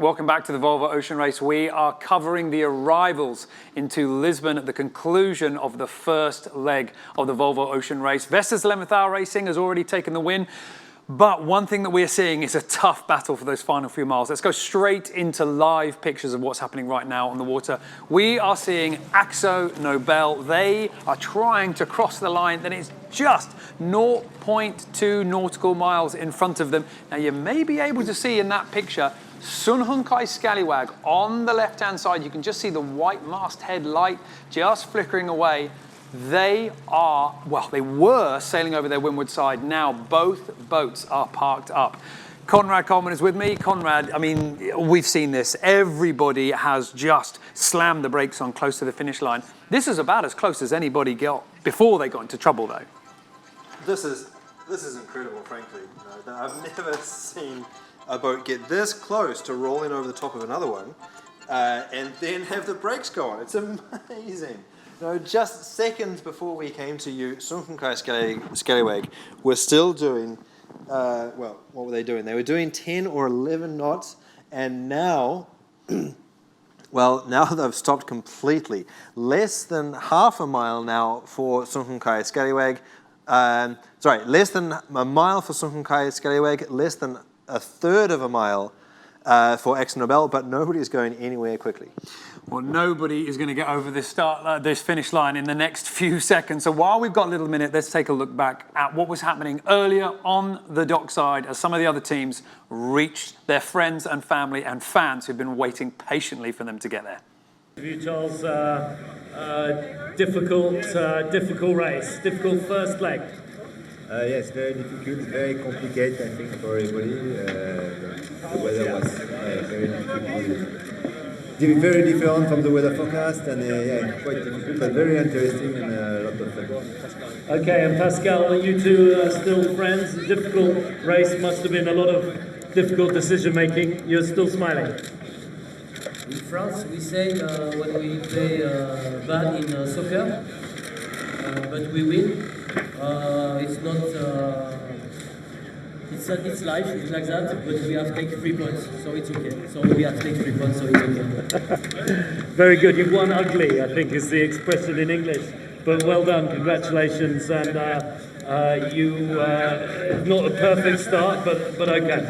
Welcome back to the Volvo Ocean Race. We are covering the arrivals into Lisbon at the conclusion of the first leg of the Volvo Ocean Race. Vestas 11th Hour Racing has already taken the win, but one thing that we're seeing is a tough battle for those final few miles. Let's go straight into live pictures of what's happening right now on the water. We are seeing AkzoNobel. They are trying to cross the line, then it's just 0.2 nautical miles in front of them. Now you may be able to see in that picture Scallywag on the left-hand side. You can just see the white masthead light just flickering away. They were sailing over their windward side. Now both boats are parked up. Conrad Coleman is with me. Conrad, I mean, we've seen this. Everybody has just slammed the brakes on close to the finish line. This is about as close as anybody got before they got into trouble, though. This is incredible, frankly. I've never seen a boat get this close to rolling over the top of another one and then have the brakes go on. It's amazing. Just seconds before we came to you, Scallywag were still doing, what were they doing? They were doing 10 or 11 knots, and now, now they've stopped completely. Less than half a mile now for Scallywag. Less than a mile for Scallywag, less than a third of a mile for Axa Nobel, but nobody is going anywhere quickly. Well, nobody is going to get over this finish line in the next few seconds. So while we've got a little minute, let's take a look back at what was happening earlier on the dockside as some of the other teams reached their friends and family and fans who've been waiting patiently for them to get there. Charles, difficult race, difficult first leg. Yes, very difficult, very complicated, I think, for everybody. The weather was very difficult, very different from the weather forecast, and quite difficult, but very interesting and a lot of fun. Okay, and Pascal, you two are still friends. Difficult race, must have been a lot of difficult decision making. You're still smiling. In France, we say when we play bad in soccer, but we win. It's life, it's like that, but we have to take 3 points, so it's okay. So we have to take 3 points, so it's okay. Very good, you've won ugly, I think is the expression in English. But well done, congratulations, and not a perfect start, but okay.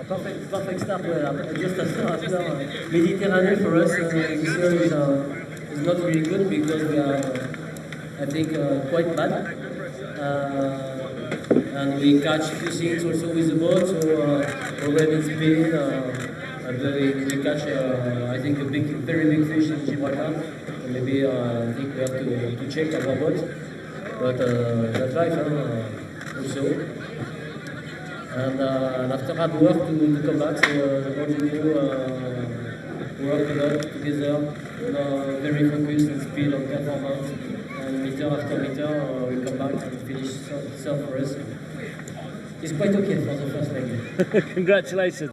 Perfect start, just after Mediterranean for us this year is not really good because we are, I think, quite bad. And we catch a few things also with the boat, so already it's been, and we catch, I think, a very big fish in Gibraltar. And maybe I think we have to check our boat, but that's life also. And after hard work to come back, so the boat will work a lot together, very focused on speed, on performance. And meter after meter, we come back and finish third for us. It's quite okay for the first leg. Congratulations.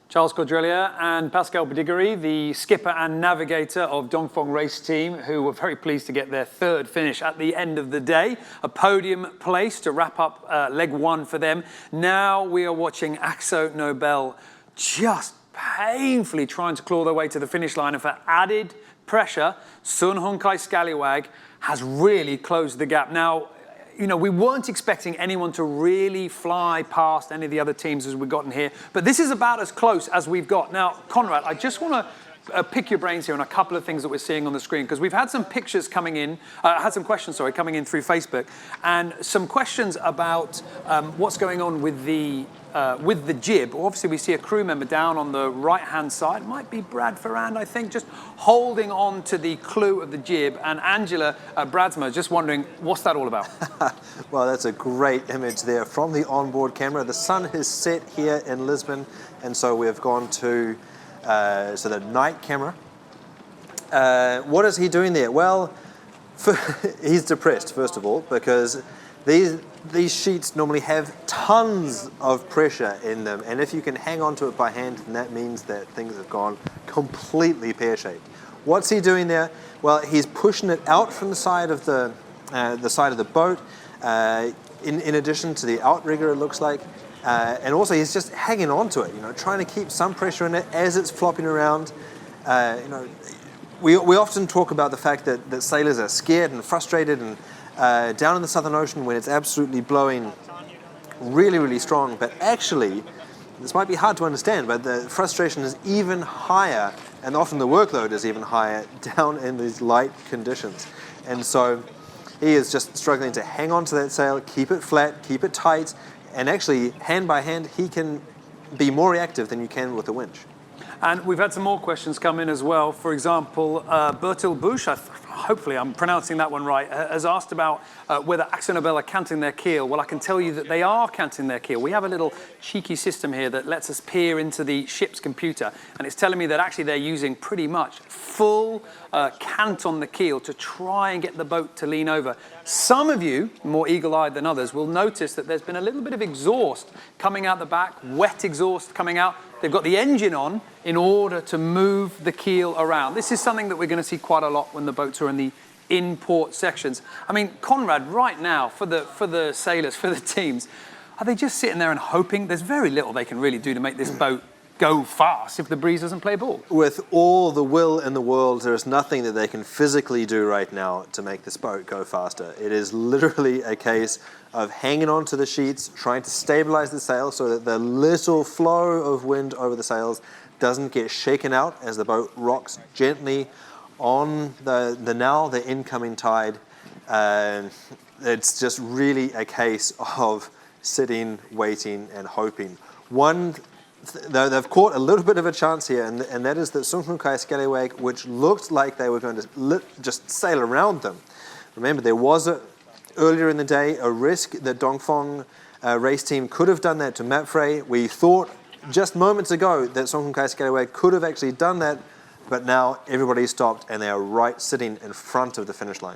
Charles Caudrelier and Pascal Bodigary, the skipper and navigator of Dongfeng race team, who were very pleased to get their third finish at the end of the day. A podium place to wrap up leg one for them. Now we are watching AkzoNobel just painfully trying to claw their way to the finish line, and for added pressure, Scallywag has really closed the gap. Now, we weren't expecting anyone to really fly past any of the other teams as we've gotten here, but this is about as close as we've got. Now, Conrad, I just want to pick your brains here on a couple of things that we're seeing on the screen, because we've had some pictures coming in, coming in through Facebook, and some questions about what's going on with the jib. Obviously, we see a crew member down on the right-hand side. It might be Brad Ferrand, I think, just holding on to the clue of the jib. And Angela Bradsma just wondering, what's that all about? Well, that's a great image there from the onboard camera. The sun has set here in Lisbon, and so we've gone to the night camera. What is he doing there? Well, he's depressed, first of all, because these sheets normally have tons of pressure in them, and if you can hang on to it by hand, then that means that things have gone completely pear-shaped. What's he doing there? Well, he's pushing it out from the side of the boat, in addition to the outrigger, it looks like, And also he's just hanging on to it, trying to keep some pressure in it as it's flopping around. We often talk about the fact that sailors are scared and frustrated and down in the Southern Ocean when it's absolutely blowing really, really strong. But actually, this might be hard to understand, but the frustration is even higher, and often the workload is even higher down in these light conditions. And so he is just struggling to hang on to that sail, keep it flat, keep it tight, and actually, hand by hand, he can be more reactive than you can with a winch. And we've had some more questions come in as well. For example, Bertil Bush, hopefully I'm pronouncing that one right, has asked about whether Axa Nobel are canting their keel. Well, I can tell you that they are canting their keel. We have a little cheeky system here that lets us peer into the ship's computer, and it's telling me that actually they're using pretty much full cant on the keel to try and get the boat to lean over. Some of you, more eagle-eyed than others, will notice that there's been a little bit of exhaust coming out the back, wet exhaust coming out. They've got the engine on in order to move the keel around. This is something that we're going to see quite a lot when the boats are in the in-port sections. I mean, Conrad, right now, for the sailors, for the teams, are they just sitting there and hoping? There's very little they can really do to make this boat go fast if the breeze doesn't play ball. With all the will in the world, there is nothing that they can physically do right now to make this boat go faster. It is literally a case of hanging on to the sheets, trying to stabilize the sail so that the little flow of wind over the sails doesn't get shaken out as the boat rocks gently on the incoming tide. It's just really a case of sitting, waiting, and hoping. They've caught a little bit of a chance here, and that is that Scallywag, which looked like they were going to just sail around them. Remember, there was earlier in the day a risk that Dongfeng race team could have done that to Mapfre. We thought just moments ago that Scallywag could have actually done that, but now everybody stopped and they are right sitting in front of the finish line.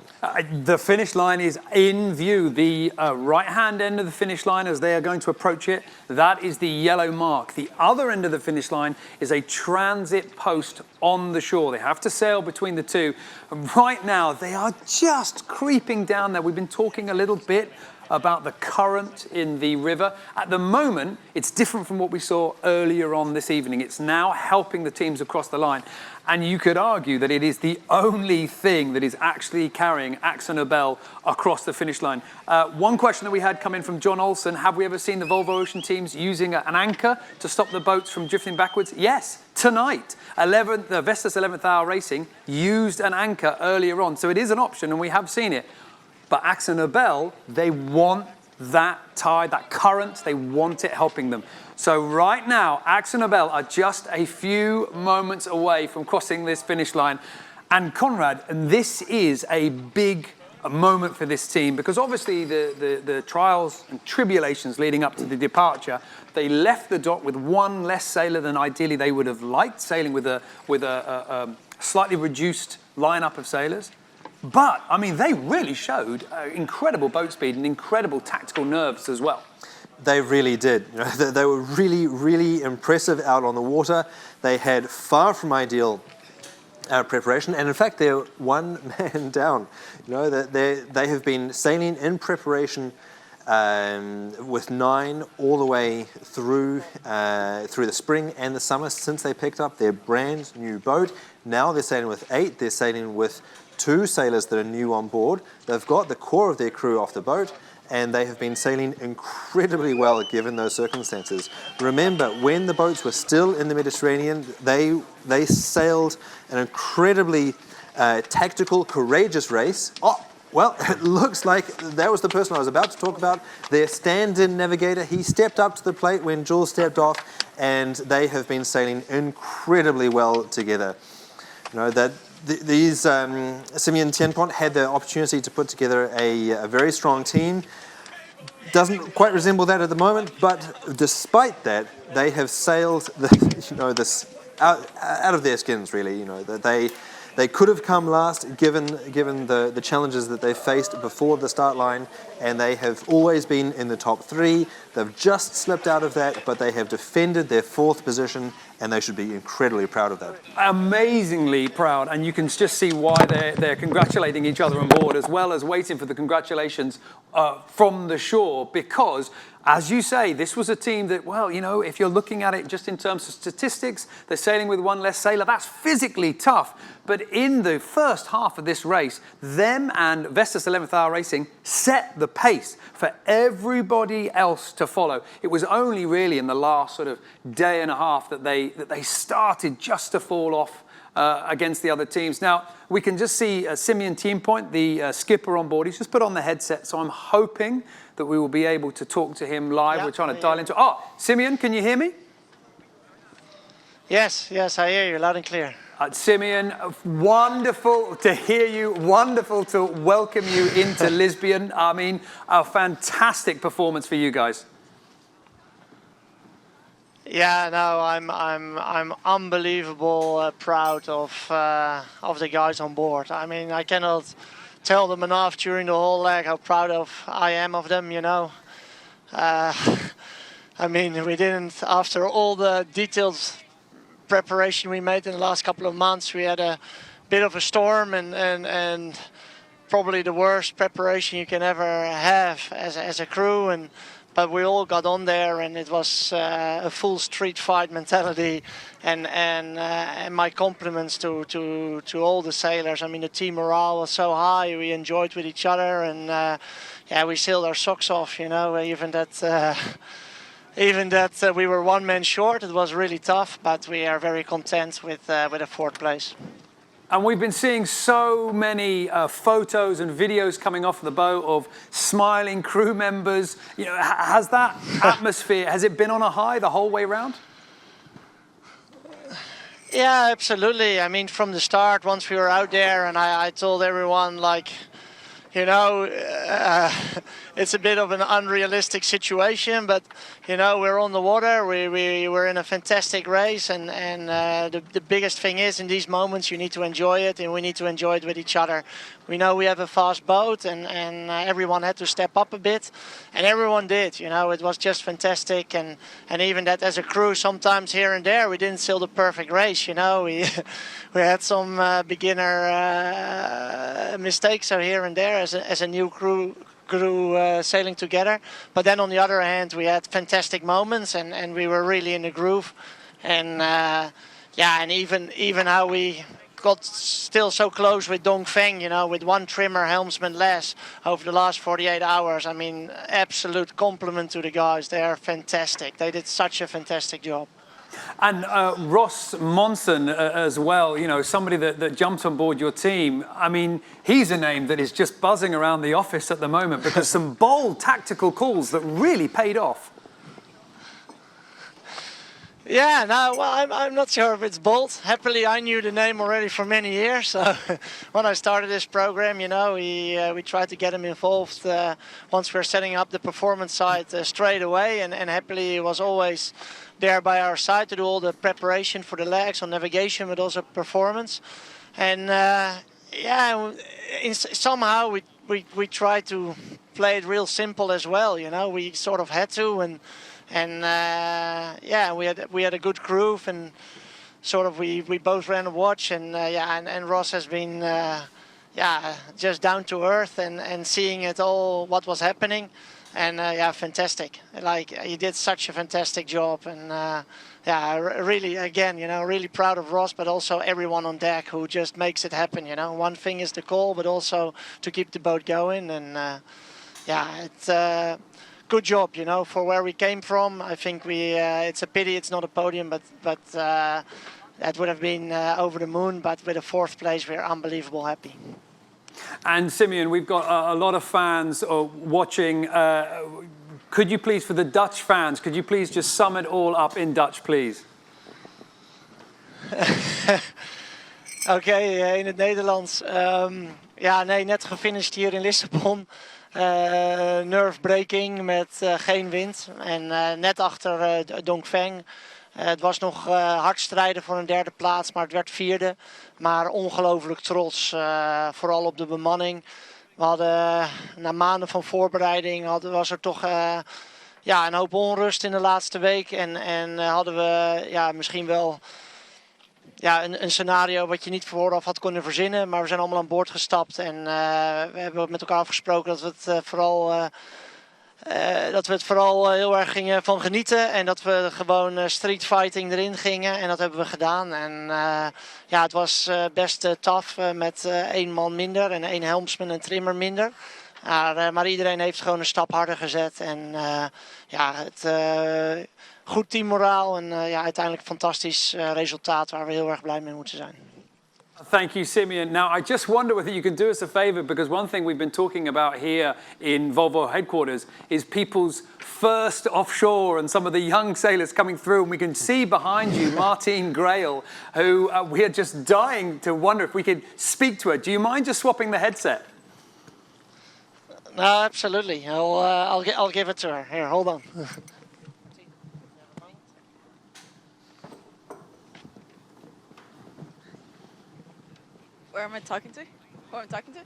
The finish line is in view. The right-hand end of the finish line, as they are going to approach it, that is the yellow mark. The other end of the finish line is a transit post on the shore. They have to sail between the two. And right now, they are just creeping down there. We've been talking a little bit about the current in the river. At the moment, it's different from what we saw earlier on this evening. It's now helping the teams across the line. And you could argue that it is the only thing that is actually carrying Axa Nobel across the finish line. One question that we had come in from John Olsen: have we ever seen the Volvo Ocean teams using an anchor to stop the boats from drifting backwards? Yes, tonight. Vestas 11th Hour Racing used an anchor earlier on. So it is an option, and we have seen it. But Axa Nobel, they want that tide, that current, they want it helping them. So right now, Axa Nobel are just a few moments away from crossing this finish line. And Conrad, and this is a big moment for this team, because obviously the trials and tribulations leading up to the departure, they left the dock with one less sailor than ideally they would have liked, sailing with a slightly reduced lineup of sailors. But, I mean, they really showed incredible boat speed and incredible tactical nerves as well. They really did. They were really, really impressive out on the water. They had far from ideal preparation, and in fact, they're one man down. They have been sailing in preparation with 9 all the way through the spring and the summer since they picked up their brand new boat. Now they're sailing with 8. They're sailing with 2 sailors that are new on board. They've got the core of their crew off the boat, and they have been sailing incredibly well given those circumstances. Remember, when the boats were still in the Mediterranean, they sailed an incredibly tactical, courageous race. Oh, well, it looks like that was the person I was about to talk about. Their stand-in navigator, he stepped up to the plate when Jules stepped off, and they have been sailing incredibly well together. These Simeon Tienpont had the opportunity to put together a very strong team. Doesn't quite resemble that at the moment, but despite that, they have sailed this out of their skins. Really, that they could have come last given the challenges that they faced before the start line, and they have always been in the top 3. They've just slipped out of that, but they have defended their 4th position and they should be incredibly proud of that. Amazingly proud, and you can just see why they're congratulating each other on board, as well as waiting for the congratulations from the shore, because, as you say, this was a team that, well, you know, if you're looking at it just in terms of statistics, they're sailing with one less sailor. That's physically tough. But in the first half of this race, them and Vestas 11th Hour Racing set the pace for everybody else to follow. It was only really in the last sort of day and a half that they started just to fall off against the other teams. Now, we can just see Simeon Teampoint, the skipper on board. He's just put on the headset, so I'm hoping that we will be able to talk to him live. Yeah, we're trying to dial into... Oh, Simeon, can you hear me? Yes, I hear you loud and clear. Simeon, wonderful to hear you, wonderful to welcome you into Lisbon. I mean, a fantastic performance for you guys. Yeah, no, I'm unbelievable proud of the guys on board. I mean, I cannot tell them enough during the whole leg how proud I am of them. You know, I mean, we didn't, after all the detailed preparation we made in the last couple of months, we had a bit of a storm and probably the worst preparation you can ever have as a crew. But we all got on there, and it was a full street fight mentality. And my compliments to all the sailors. I mean, the team morale was so high. We enjoyed with each other, and yeah, we sailed our socks off. You know, even that we were one man short, it was really tough. But we are very content with a fourth place. And we've been seeing so many photos and videos coming off the boat of smiling crew members. You know, has that atmosphere, has it been on a high the whole way round? Yeah, absolutely. I mean, from the start, once we were out there, and I told everyone, like, you know, it's a bit of an unrealistic situation, but, you know, we're on the water, we were in a fantastic race, and the biggest thing is, in these moments, you need to enjoy it, and we need to enjoy it with each other. We know we have a fast boat, and everyone had to step up a bit, and everyone did. You know, it was just fantastic, and even that as a crew, sometimes here and there, we didn't sail the perfect race. You know, we had some beginner mistakes here and there as a new crew sailing together. But then on the other hand, we had fantastic moments, and we were really in the groove, and yeah, and even how we got still so close with Dongfeng, you know, with one trimmer helmsman less over the last 48 hours. I mean, absolute compliment to the guys. They are fantastic. They did such a fantastic job. And Ross Monson as well, you know, somebody that jumped on board your team. I mean, he's a name that is just buzzing around the office at the moment because some bold tactical calls that really paid off. Yeah, no, well, I'm not sure if it's bold. Happily, I knew the name already for many years. So when I started this program, you know, we tried to get him involved once we were setting up the performance side straight away. And happily, he was always there by our side to do all the preparation for the legs on navigation, but also performance. And yeah, somehow we tried to play it real simple as well. You know, we sort of had to, and yeah, we had a good groove, and sort of we both ran a watch, and yeah, and Ross has been yeah, just down to earth and seeing it all, what was happening, and yeah, fantastic. Like, he did such a fantastic job, and yeah, really, again, you know, really proud of Ross, but also everyone on deck who just makes it happen. You know, one thing is the call, but also to keep the boat going, and yeah, it's good job, you know, for where we came from. I think it's a pity it's not a podium, but that would have been over the moon. But with a fourth place, we're unbelievable happy. And Simeon, we've got a lot of fans watching. Could you please, for the Dutch fans, could you please just sum it all up in Dutch, please? Oké, in het Nederlands. Ja, nee, net gefinished hier in Lissabon. Nerve-breaking met geen wind. En net achter Dongfeng. Het was nog hard strijden voor een derde plaats, maar het werd vierde. Maar ongelooflijk trots, vooral op de bemanning. We hadden na maanden van voorbereiding was er toch ja, een hoop onrust in de laatste week. En hadden we misschien wel een scenario wat je niet vooraf had kunnen verzinnen. Maar we zijn allemaal aan boord gestapt. En we hebben met elkaar afgesproken dat we het vooral heel erg gingen van genieten. En dat we gewoon street fighting erin gingen. En dat hebben we gedaan. En het was best tough met 1 man minder en 1 helmsman en trimmer minder. Maar iedereen heeft gewoon een stap harder gezet. En goed teammoraal en uiteindelijk fantastisch resultaat waar we heel erg blij mee moeten zijn. Thank you, Simeon. Now, I just wonder whether you can do us a favor, because one thing we've been talking about here in Volvo headquarters is people's first offshore and some of the young sailors coming through. And we can see behind you Martine Grael, who we are just dying to wonder if we could speak to her. Do you mind just swapping the headset? No, absolutely. I'll give it to her. Here, hold on. Where am I talking to? Who am I talking to?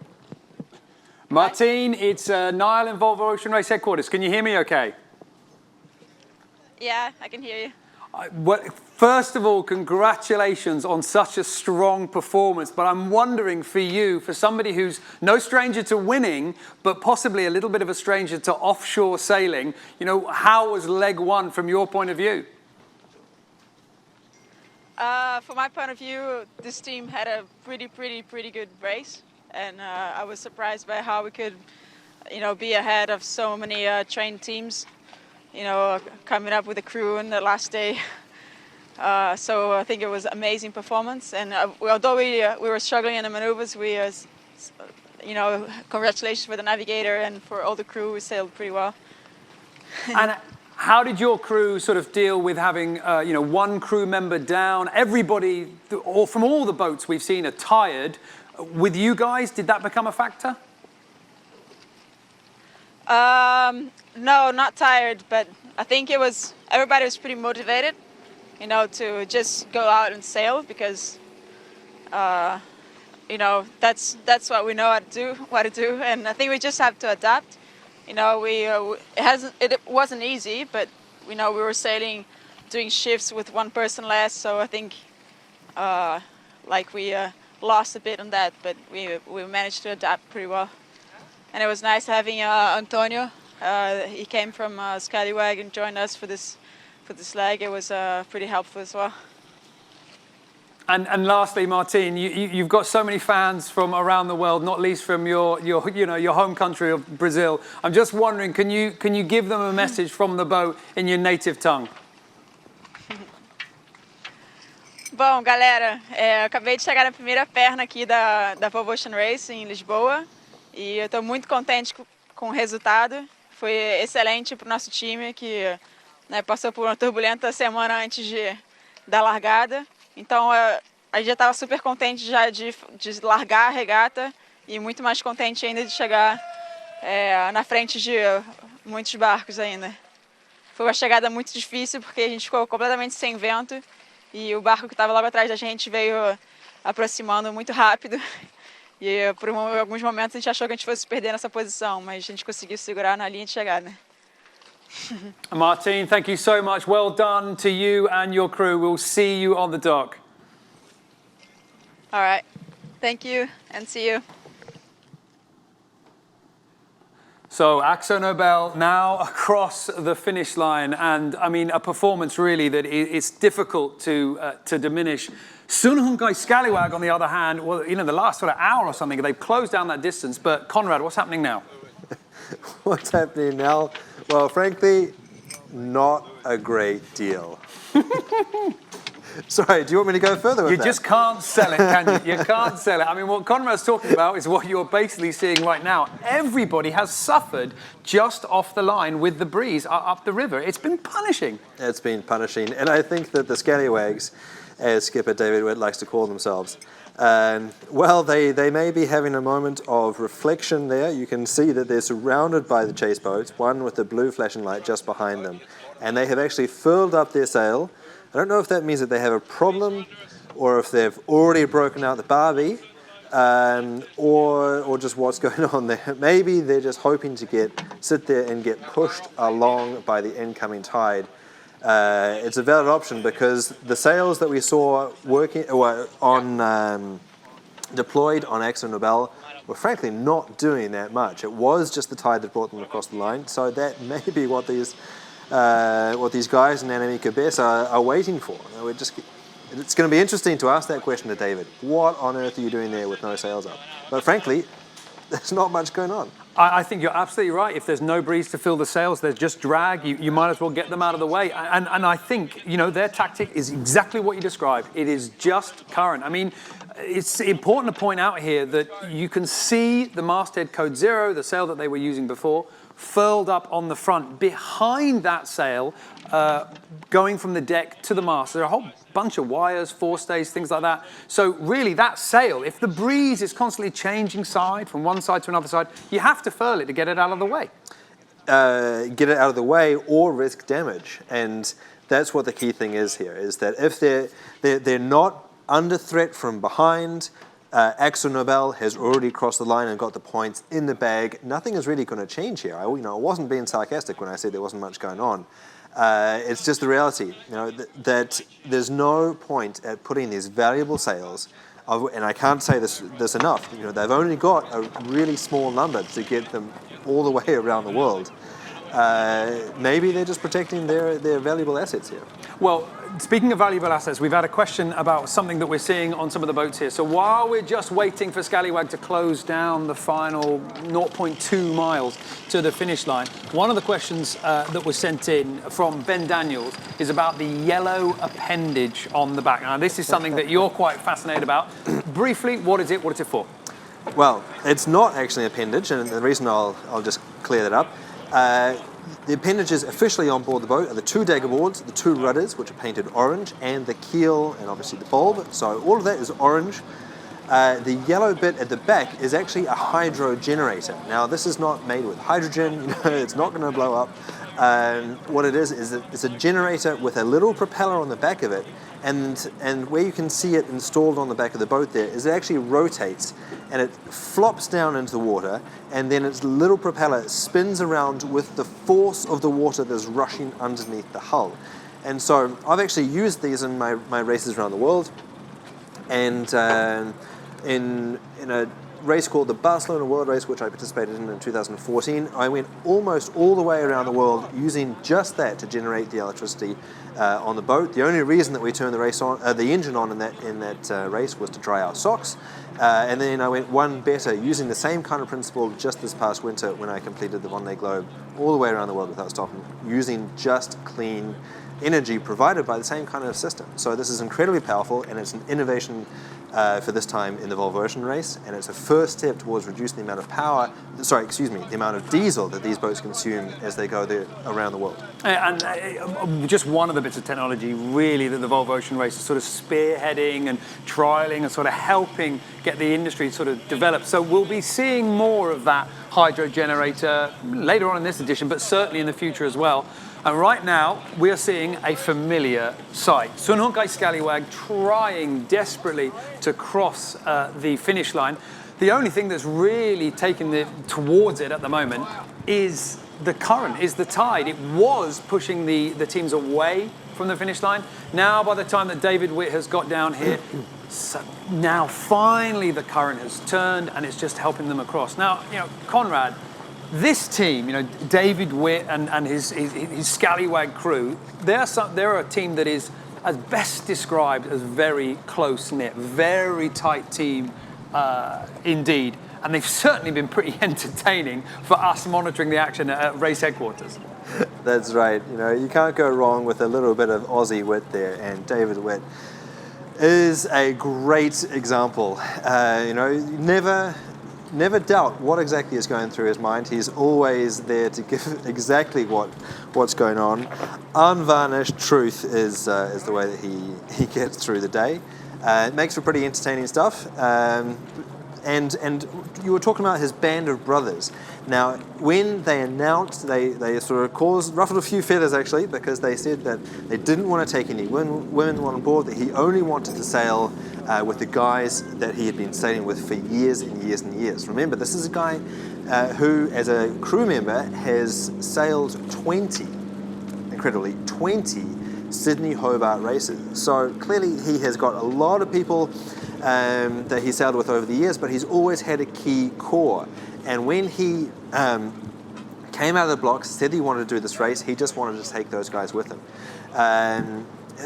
Martine, it's Niall in Volvo Ocean Race headquarters. Can you hear me okay? Yeah, I can hear you. Well, first of all, congratulations on such a strong performance. But I'm wondering for you, for somebody who's no stranger to winning, but possibly a little bit of a stranger to offshore sailing, how was leg 1 from your point of view? From my point of view, this team had a pretty good race, and I was surprised by how we could, be ahead of so many trained teams. Coming up with a crew in the last day. So I think it was an amazing performance, and although we were struggling in the maneuvers, congratulations for the navigator and for all the crew. We sailed pretty well. And how did your crew sort of deal with having, 1 crew member down? Everybody, from all the boats we've seen, are tired. With you guys, did that become a factor? No, not tired, but I think everybody was pretty motivated, to just go out and sail because, that's what we know what to do, and I think we just have to adapt. It wasn't easy, but we were sailing, doing shifts with 1 person less, so I think we lost a bit on that, but we managed to adapt pretty well. And it was nice having Antonio. He came from Scallywag and joined us for this leg. It was pretty helpful as well. And lastly, Martine, you've got so many fans from around the world, not least from your home country of Brazil. I'm just wondering, can you give them a message from the boat in your native tongue? Bom, galera, eu acabei de chegar na primeira perna aqui da Volvo Ocean Race em Lisboa e eu estou muito contente com o resultado. Foi excelente para o nosso time que passou por uma turbulenta semana antes da largada. Então a gente já estava super contente já de largar a regata e muito mais contente ainda de chegar na frente de muitos barcos ainda. Foi uma chegada muito difícil porque a gente ficou completamente sem vento e o barco que estava logo atrás da gente veio aproximando muito rápido. E por alguns momentos a gente achou que a gente fosse perder nessa posição, mas a gente conseguiu segurar na linha de chegada. Martine, thank you so much. Well done to you and your crew. We'll see you on the dock. All right. Thank you and see you. So Axa Nobel now across the finish line, and I mean a performance really that it's difficult to diminish. Sunhunkai Scallywag, on the other hand, well, the last sort of hour or something, they've closed down that distance. But Conrad, what's happening now? What's happening now? Well, frankly, not a great deal. Sorry, do you want me to go further with that? You just can't sell it, can you? You can't sell it. I mean, what Conrad's talking about is what you're basically seeing right now. Everybody has suffered just off the line with the breeze up the river. It's been punishing. It's been punishing. And I think that the Scallywags, as skipper David Witt likes to call themselves, well, they may be having a moment of reflection there. You can see that they're surrounded by the chase boats, one with the blue flashing light just behind them. And they have actually furled up their sail. I don't know if that means that they have a problem or if they've already broken out the barbie, or just what's going on there. Maybe they're just hoping to sit there and get pushed along by the incoming tide. It's a valid option because the sails that we saw deployed on Axa Nobel were frankly not doing that much. It was just the tide that brought them across the line. So that may be what these guys in Annemiek Bes are waiting for. It's going to be interesting to ask that question to David. What on earth are you doing there with no sails up? But frankly, there's not much going on. I think you're absolutely right. If there's no breeze to fill the sails, there's just drag. You might as well get them out of the way. And I think, their tactic is exactly what you described. It is just current. I mean, it's important to point out here that you can see the masthead code 0, the sail that they were using before, furled up on the front. Behind that sail, going from the deck to the mast, there are a whole bunch of wires, forestays, things like that. So really that sail, if the breeze is constantly changing side from one side to another side, you have to furl it to get it out of the way. Get it out of the way or risk damage. And that's what the key thing is here, is that if they're not under threat from behind, Axa Nobel has already crossed the line and got the points in the bag. Nothing is really going to change here. I wasn't being sarcastic when I said there wasn't much going on. It's just the reality, that there's no point at putting these valuable sails, and I can't say this enough. They've only got a really small number to get them all the way around the world. Maybe they're just protecting their valuable assets here. Well, speaking of valuable assets, we've had a question about something that we're seeing on some of the boats here. So while we're just waiting for Scallywag to close down the final 0.2 miles to the finish line, one of the questions that was sent in from Ben Daniels is about the yellow appendage on the back. Now, this is something that you're quite fascinated about. Briefly, what is it? What is it for? Well, it's not actually an appendage, and the reason I'll just clear that up. The appendages officially on board the boat are the 2 dagger boards, the 2 rudders, which are painted orange, and the keel, and obviously the bulb. So all of that is orange. The yellow bit at the back is actually a hydro generator. Now, this is not made with hydrogen. It's not going to blow up. What it is it's a generator with a little propeller on the back of it, and where you can see it installed on the back of the boat there is it actually rotates and it flops down into the water, and then its little propeller spins around with the force of the water that's rushing underneath the hull. And so I've actually used these in my races around the world, and in a race called the Barcelona World Race, which I participated in 2014, I went almost all the way around the world using just that to generate the electricity on the boat. The only reason that we turned the engine on in that race was to dry our socks, and then I went one better using the same kind of principle just this past winter when I completed the Vendée Globe all the way around the world without stopping, using just clean energy provided by the same kind of system. So this is incredibly powerful, and it's an innovation for this time in the Volvo Ocean race, and it's a first step towards reducing the amount of the amount of diesel that these boats consume as they go there around the world. And just one of the bits of technology really that the Volvo Ocean race is sort of spearheading and trialing and sort of helping get the industry sort of developed. So we'll be seeing more of that hydro generator later on in this edition, but certainly in the future as well. And right now, we are seeing a familiar sight. Sunhunkai Scallywag trying desperately to cross the finish line. The only thing that's really taken towards it at the moment is the current, is the tide. It was pushing the teams away from the finish line. Now, by the time that David Witt has got down here, so now finally the current has turned and it's just helping them across. Now, Conrad, this team, David Witt and his Scallywag crew, they're a team that is, as best described, as very close-knit, very tight team indeed. And they've certainly been pretty entertaining for us monitoring the action at race headquarters. That's right. You can't go wrong with a little bit of Aussie wit there, and David Witt is a great example. Never doubt what exactly is going through his mind. He's always there to give exactly what's going on. Unvarnished truth is the way that he gets through the day. It makes for pretty entertaining stuff. And you were talking about his band of brothers. Now, when they announced, they sort of ruffled a few feathers actually, because they said that they didn't want to take any women on board, that he only wanted to sail with the guys that he had been sailing with for years and years and years. Remember, this is a guy who, as a crew member, has sailed 20 Sydney Hobart races. So clearly he has got a lot of people that he sailed with over the years, but he's always had a key core. And when he came out of the blocks, said he wanted to do this race, he just wanted to take those guys with him.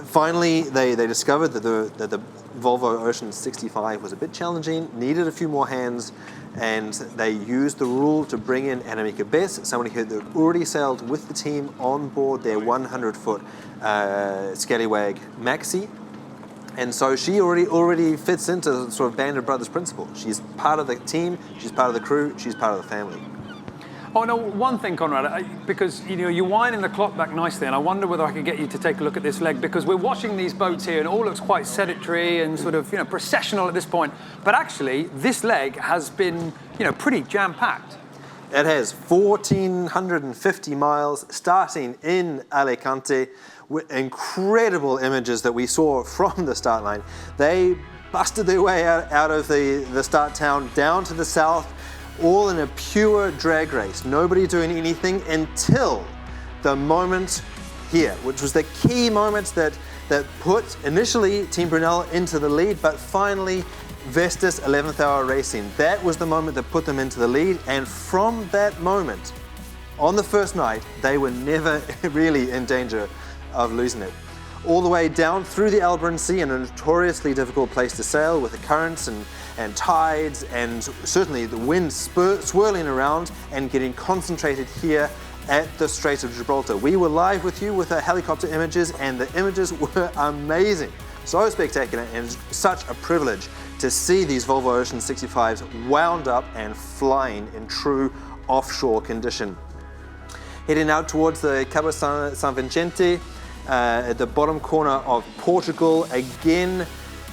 Finally, they discovered that the Volvo Ocean 65 was a bit challenging, needed a few more hands, and they used the rule to bring in Annemieke Bess, somebody who had already sailed with the team on board their 100-foot Scallywag Maxi. And so she already fits into the sort of band of brothers principle. She's part of the team, she's part of the crew, she's part of the family. Oh no, one thing, Conrad, because you're winding the clock back nicely, and I wonder whether I could get you to take a look at this leg, because we're watching these boats here and it all looks quite sedentary and sort of processional at this point. But actually, this leg has been pretty jam-packed. It has 1,450 miles starting in Alicante, with incredible images that we saw from the start line. They busted their way out of the start town down to the south, all in a pure drag race. Nobody doing anything until the moment here, which was the key moment that put initially Team Brunel into the lead, but finally Vestas 11th Hour Racing. That was the moment that put them into the lead, and from that moment, on the first night, they were never really in danger of losing it. All the way down through the Elburn Sea, a notoriously difficult place to sail with the currents and tides, and certainly the wind swirling around and getting concentrated here at the Strait of Gibraltar. We were live with you with our helicopter images, and the images were amazing. So spectacular, and such a privilege to see these Volvo Ocean 65s wound up and flying in true offshore condition. Heading out towards the Cabo San Vicente, at the bottom corner of Portugal, again,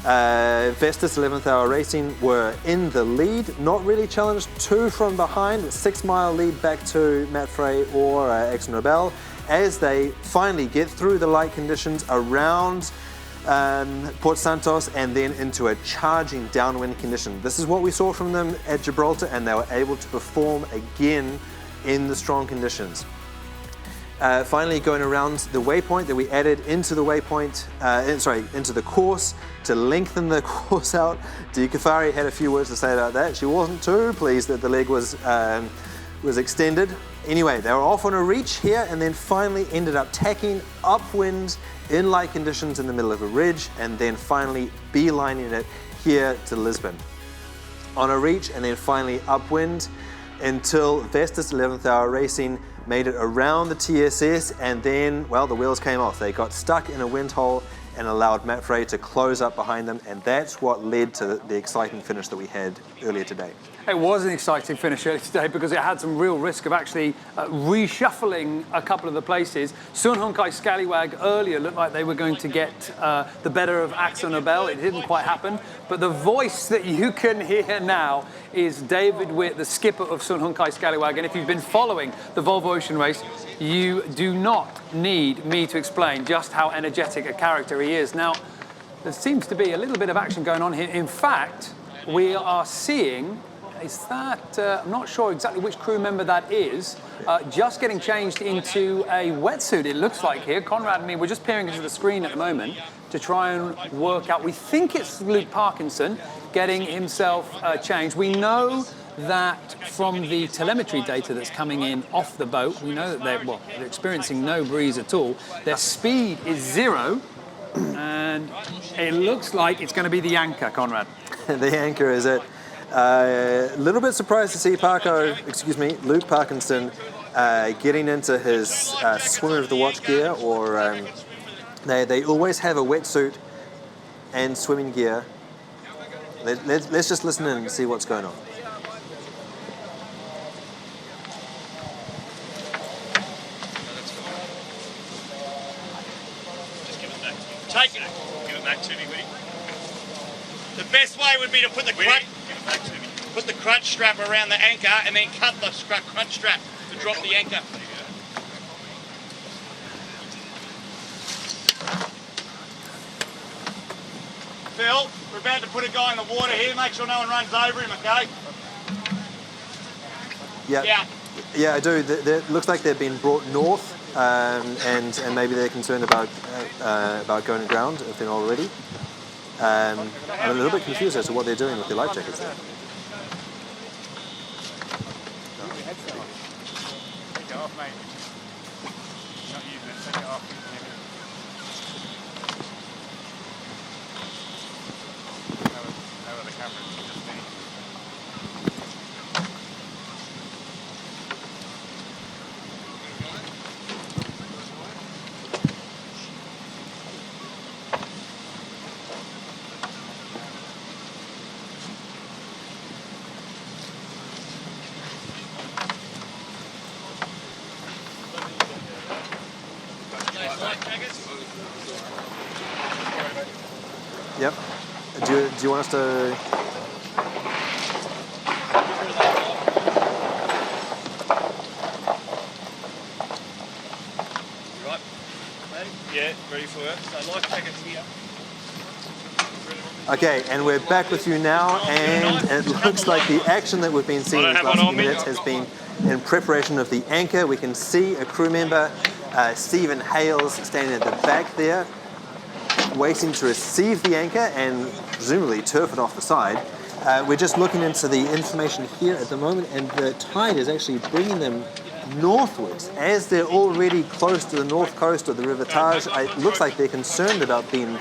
Vestas 11th Hour Racing were in the lead, not really challenged too from behind, a 6-mile lead back to Matt Frey or AkzoNobel, as they finally get through the light conditions around Port Santos and then into a charging downwind condition. This is what we saw from them at Gibraltar, and they were able to perform again in the strong conditions. Finally going around the waypoint that we added into the waypoint, into the course to lengthen the course out. Di Cafari had a few words to say about that. She wasn't too pleased that the leg was extended. Anyway, they were off on a reach here, and then finally ended up tacking upwind in light conditions in the middle of a ridge, and then finally beelining it here to Lisbon. On a reach and then finally upwind until Vestas 11th Hour Racing made it around the TSS, and then, well, the wheels came off. They got stuck in a wind hole and allowed Matt Frey to close up behind them, and that's what led to the exciting finish that we had earlier today. It was an exciting finish earlier today because it had some real risk of actually reshuffling a couple of the places. Sun Hung-kai Scallywag earlier looked like they were going to get the better of Axa Nobel. It didn't quite happen, but the voice that you can hear now is David Witt, the skipper of Sun Hung-kai Scallywag, and if you've been following the Volvo Ocean race, you do not need me to explain just how energetic a character he is. Now, there seems to be a little bit of action going on here. In fact, we are seeing, is that, I'm not sure exactly which crew member that is, just getting changed into a wetsuit, it looks like here. Conrad and me, we're just peering into the screen at the moment to try and work out. We think it's Luke Parkinson getting himself changed. We know that from the telemetry data that's coming in off the boat, we know that they're experiencing no breeze at all. Their speed is 0, and it looks like it's going to be the anchor, Conrad. The anchor is it. A little bit surprised to see Luke Parkinson getting into his swimmer of the watch gear, or they always have a wetsuit and swimming gear. Let's just listen in and see what's going on. Take it. Give it back to me, will you? The best way would be to put the crane. Give it back to me. put the crunch strap around the anchor and then cut the crunch strap to drop the anchor. Phil, we're about to put a guy in the water here. Make sure no one runs over him, okay? Yeah. Yeah, I do. It looks like they've been brought north, and maybe they're concerned about going aground if they're not already. I'm a little bit confused as to what they're doing with their life jackets there. Take it off, mate. Not using it, take it off. Over the camera, just me. Yep. Do you want us to? Right. Ready? Yeah, ready for it. So life jackets here. Okay, and we're back with you now, and it looks like the action that we've been seeing these last few minutes has been in preparation of the anchor. We can see a crew member, Stephen Hales, standing at the back there, waiting to receive the anchor and presumably turf it off the side. We're just looking into the information here at the moment, and the tide is actually bringing them northwards as they're already close to the north coast of the River Taj. It looks like they're concerned about being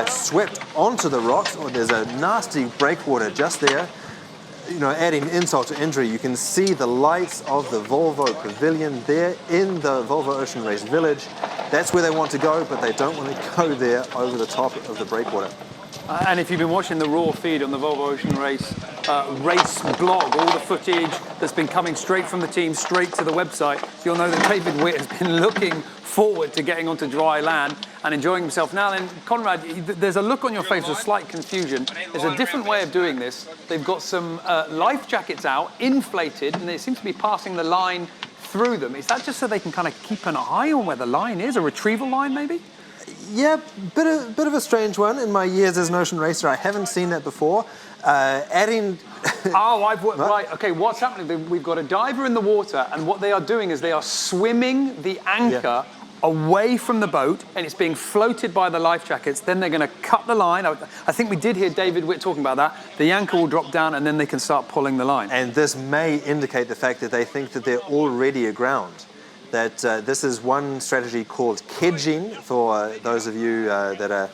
swept onto the rocks, or there's a nasty breakwater just there. You know, adding insult to injury, you can see the lights of the Volvo Pavilion there in the Volvo Ocean Race Village. That's where they want to go, but they don't want to go there over the top of the breakwater. And if you've been watching the raw feed on the Volvo Ocean Race blog, all the footage that's been coming straight from the team, straight to the website, you'll know that David Witt has been looking forward to getting onto dry land and enjoying himself. Now then, Conrad, there's a look on your face of slight confusion. There's a different way of doing this. They've got some life jackets out, inflated, and they seem to be passing the line through them. Is that just so they can kind of keep an eye on where the line is? A retrieval line, maybe? Yeah, bit of a strange one. In my years as an ocean racer, I haven't seen that before. Adding... Right, okay, what's happening? We've got a diver in the water, and what they are doing is they are swimming the anchor away from the boat, and it's being floated by the life jackets. Then they're going to cut the line. I think we did hear David Witt talking about that. The anchor will drop down, and then they can start pulling the line. And this may indicate the fact that they think that they're already aground. That this is one strategy called kedging, for those of you that are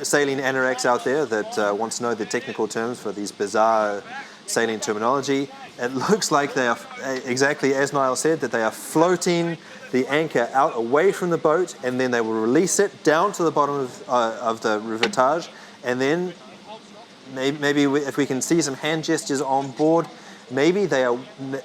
sailing anoraks out there that want to know the technical terms for these bizarre sailing terminology. It looks like they are, exactly as Niall said, that they are floating the anchor out away from the boat, and then they will release it down to the bottom of the River Taj, and then maybe if we can see some hand gestures on board, maybe they are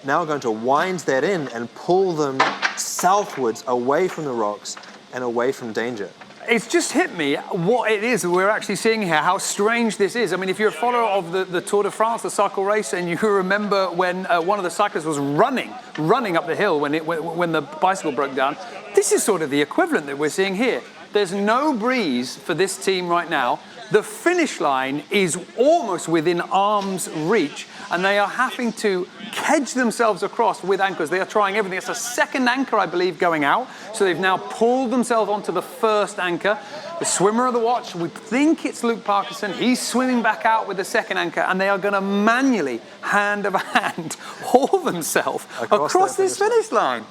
now going to wind that in and pull them southwards away from the rocks and away from danger. It's just hit me what it is we're actually seeing here, how strange this is. I mean, if you're a follower of the Tour de France, the cycle race, and you remember when one of the cyclists was running up the hill when the bicycle broke down, this is sort of the equivalent that we're seeing here. There's no breeze for this team right now. The finish line is almost within arm's reach, and they are having to kedge themselves across with anchors. They are trying everything. It's a second anchor, I believe, going out. So they've now pulled themselves onto the first anchor. The swimmer of the watch, we think it's Luke Parkinson. He's swimming back out with the second anchor, and they are going to manually, hand over hand, haul themselves across this finish line.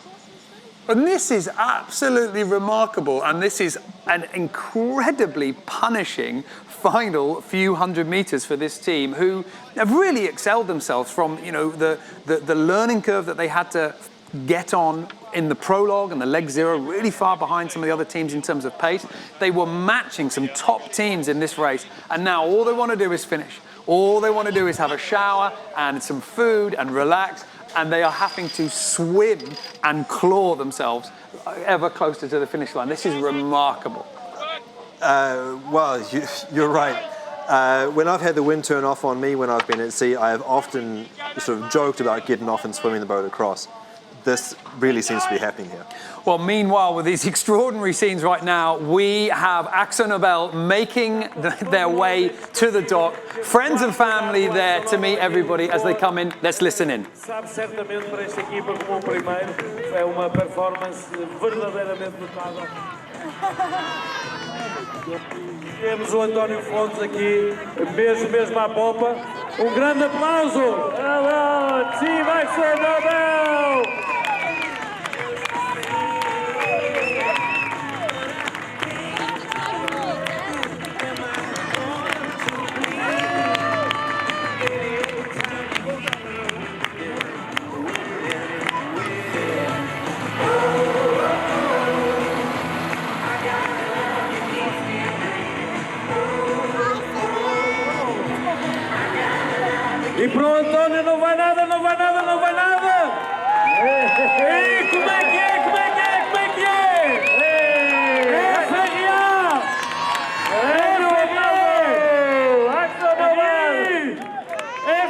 And this is absolutely remarkable, and this is an incredibly punishing final few hundred meters for this team, who have really excelled themselves from, you know, the learning curve that they had to get on in the prologue and the leg zero, really far behind some of the other teams in terms of pace. They were matching some top teams in this race, and now all they want to do is finish. All they want to do is have a shower and some food and relax, and they are having to swim and claw themselves ever closer to the finish line. This is remarkable. Well, you're right. When I've had the wind turn off on me when I've been at sea, I have often sort of joked about getting off and swimming the boat across. This really seems to be happening here. Well, meanwhile, with these extraordinary scenes right now, we have Axa Nobel making their way to the dock. Friends and family there to meet everybody as they come in. Let's listen in. Sabe certamente para esta equipa como primeiro, é uma performance verdadeiramente notável. Temos o António Fontes aqui, mesmo à popa. Grande aplauso! Bravo! Team Axa Nobel! E para o António não vai nada, não vai nada, não vai nada! E como é que é, como é que é, como é que é? É FRA! É FRA! Axa Nobel!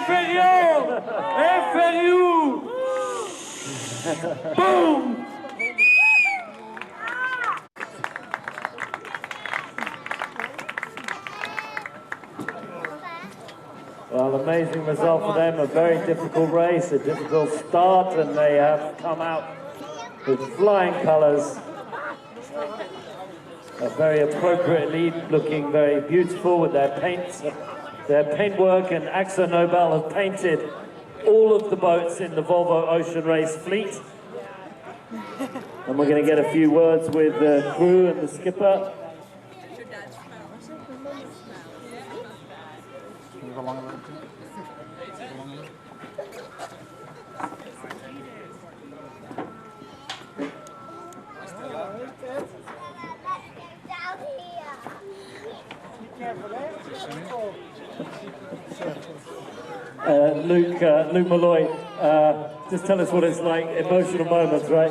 FRO! FRU! Boom! Well, amazing result for them, a very difficult race, a difficult start, and they have come out with flying colours. Very appropriately looking very beautiful with their paints, their paintwork, and Axa Nobel have painted all of the boats in the Volvo Ocean Race fleet. And we're going to get a few words with the crew and the skipper. Luke Malloy, just tell us what it's like, emotional moments, right?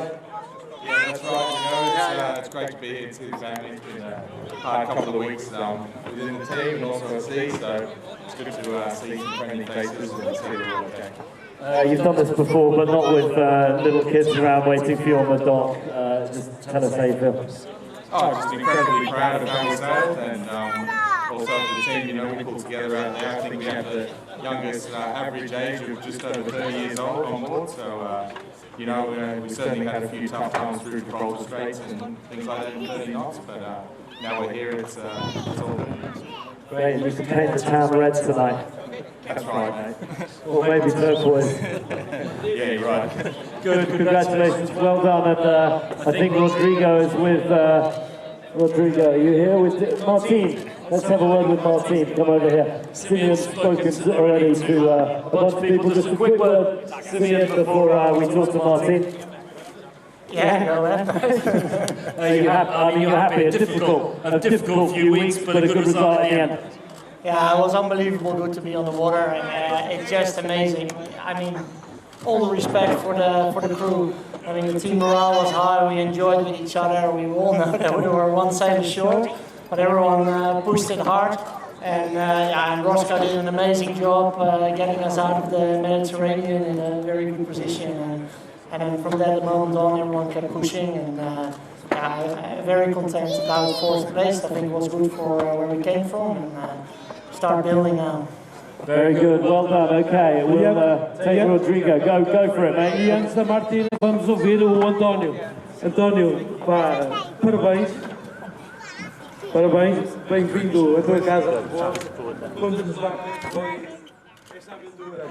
Yeah, that's right. It's great to be here too, Sam. It's been a hard couple of weeks within the team and also at sea, so it's good to see some friendly faces and see they're all okay. You've done this before, but not with little kids around waiting for you on the dock. Just tell us how you feel. Oh, I'm just incredibly proud of how we sailed and also for the team, you know, we pulled together out there. I think we have the youngest average age of just over 30 years old on board, so you know, we certainly had a few tough times through Gibraltar Straits and things like that in 30 knots, but now we're here, it's all good. Great, you can paint the town red tonight. That's right, mate. Or maybe turquoise. Yeah, you're right. Good, congratulations, well done, and I think Rodrigo is with, Rodrigo, are you here with Martine? Let's have a word with Martine, come over here. Simeon's spoken already to a bunch of people, just a quick word, Simeon, before we talk to Martine. Yeah, You're happy, a difficult few weeks, but a good result at the end. Yeah, it was unbelievable good to be on the water, and it's just amazing. I mean, all the respect for the crew. I mean, the team morale was high, we enjoyed with each other, we all know that we were one sail short, but everyone pushed it hard. And Roscoe did an amazing job getting us out of the Mediterranean in a very good position. And then from that moment on, everyone kept pushing, and I'm very content about fourth place. I think it was good for where we came from, and start building now. Very good, well done, okay, we'll take Rodrigo, go for it, mate. E antes da Martina, vamos ouvir o António. António, pá, parabéns, bem-vindo à tua casa. Como nos vai esta aventura?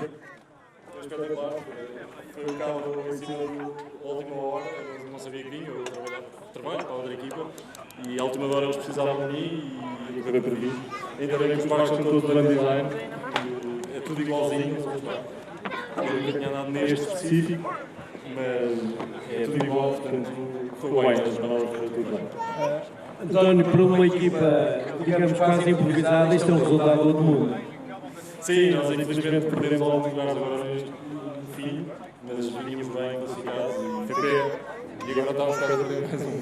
Foi um bocado em cima da última hora, eu não sabia que vinha, eu trabalho para outra equipa e à última hora eles precisavam de mim e eu acabei por vir. Ainda bem que os barcos são todos de grande design, é tudo igualzinho, eu nunca tinha andado neste específico, mas é tudo igual, portanto foi bem, as manobras foi tudo bem. António, para uma equipa, digamos, quase improvisada, isto é um resultado do mundo. Sim, nós infelizmente perdemos alguns lugares agora neste fim, mas vinhamos bem classificados e foi pé, e agora estamos para perder mais um.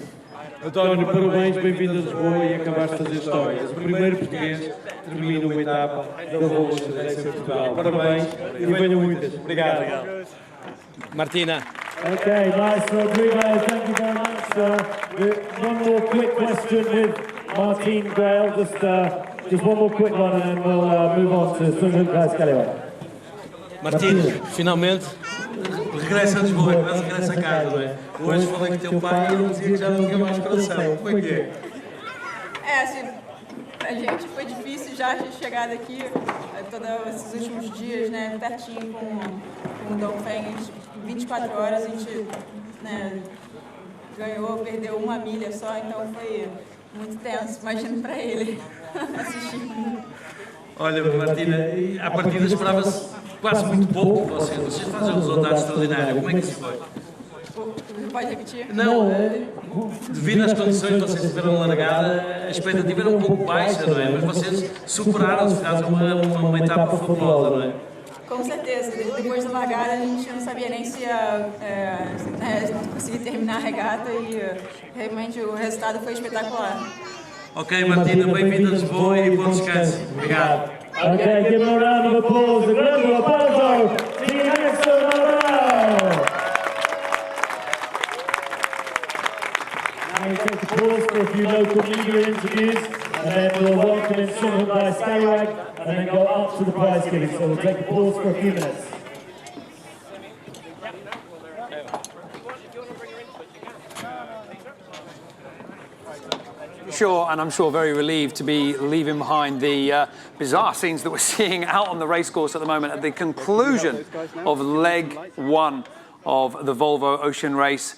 António, parabéns, bem-vindo a Lisboa e acabaste de fazer história. És o primeiro português que termina uma etapa da Volvo em Portugal. Parabéns e venham muitas. Obrigado. Martina. Okay, nice, Rodrigo. Thank you very much. One more quick question with Martine Grael. Just one more quick one, and then we'll move on to Dockside and Scallywag. Martine, finalmente regressa a Lisboa, quase regressa a casa, não é? Hoje falei com o teu pai e ele dizia que já não tinha mais coração. Como é que é? Assim, pra gente foi difícil já a chegada aqui, todos esses últimos dias, né, pertinho com o Dongfeng, 24 horas a gente, né, ganhou, perdeu 1 milha só, então foi muito tenso, imagino para ele assistir. Olha, Martina, à partida esperava-se quase muito pouco de vocês. Vocês fazem um resultado extraordinário. Como é que isso foi? Pode repetir? Não, devido às condições que vocês tiveram na largada, a expectativa era um pouco baixa, não é? Mas vocês superaram-se, fizeram uma etapa fabulosa, não é? Com certeza. Depois da largada, a gente não sabia nem se ia conseguir terminar a regata e realmente o resultado foi espetacular. Ok, Martina, bem-vinda a Lisboa e bom descanso. Obrigado. Okay, give them a round of applause. A round of applause to Team Axa Nobel. Now we'll take a pause for a few local media interviews, and then we'll welcome in Dockside Scallywag, and then go up to the prize giving. So we'll take a pause for a few minutes. Sure, and I'm sure very relieved to be leaving behind the bizarre scenes that we're seeing out on the racecourse at the moment at the conclusion of leg 1 of the Volvo Ocean Race.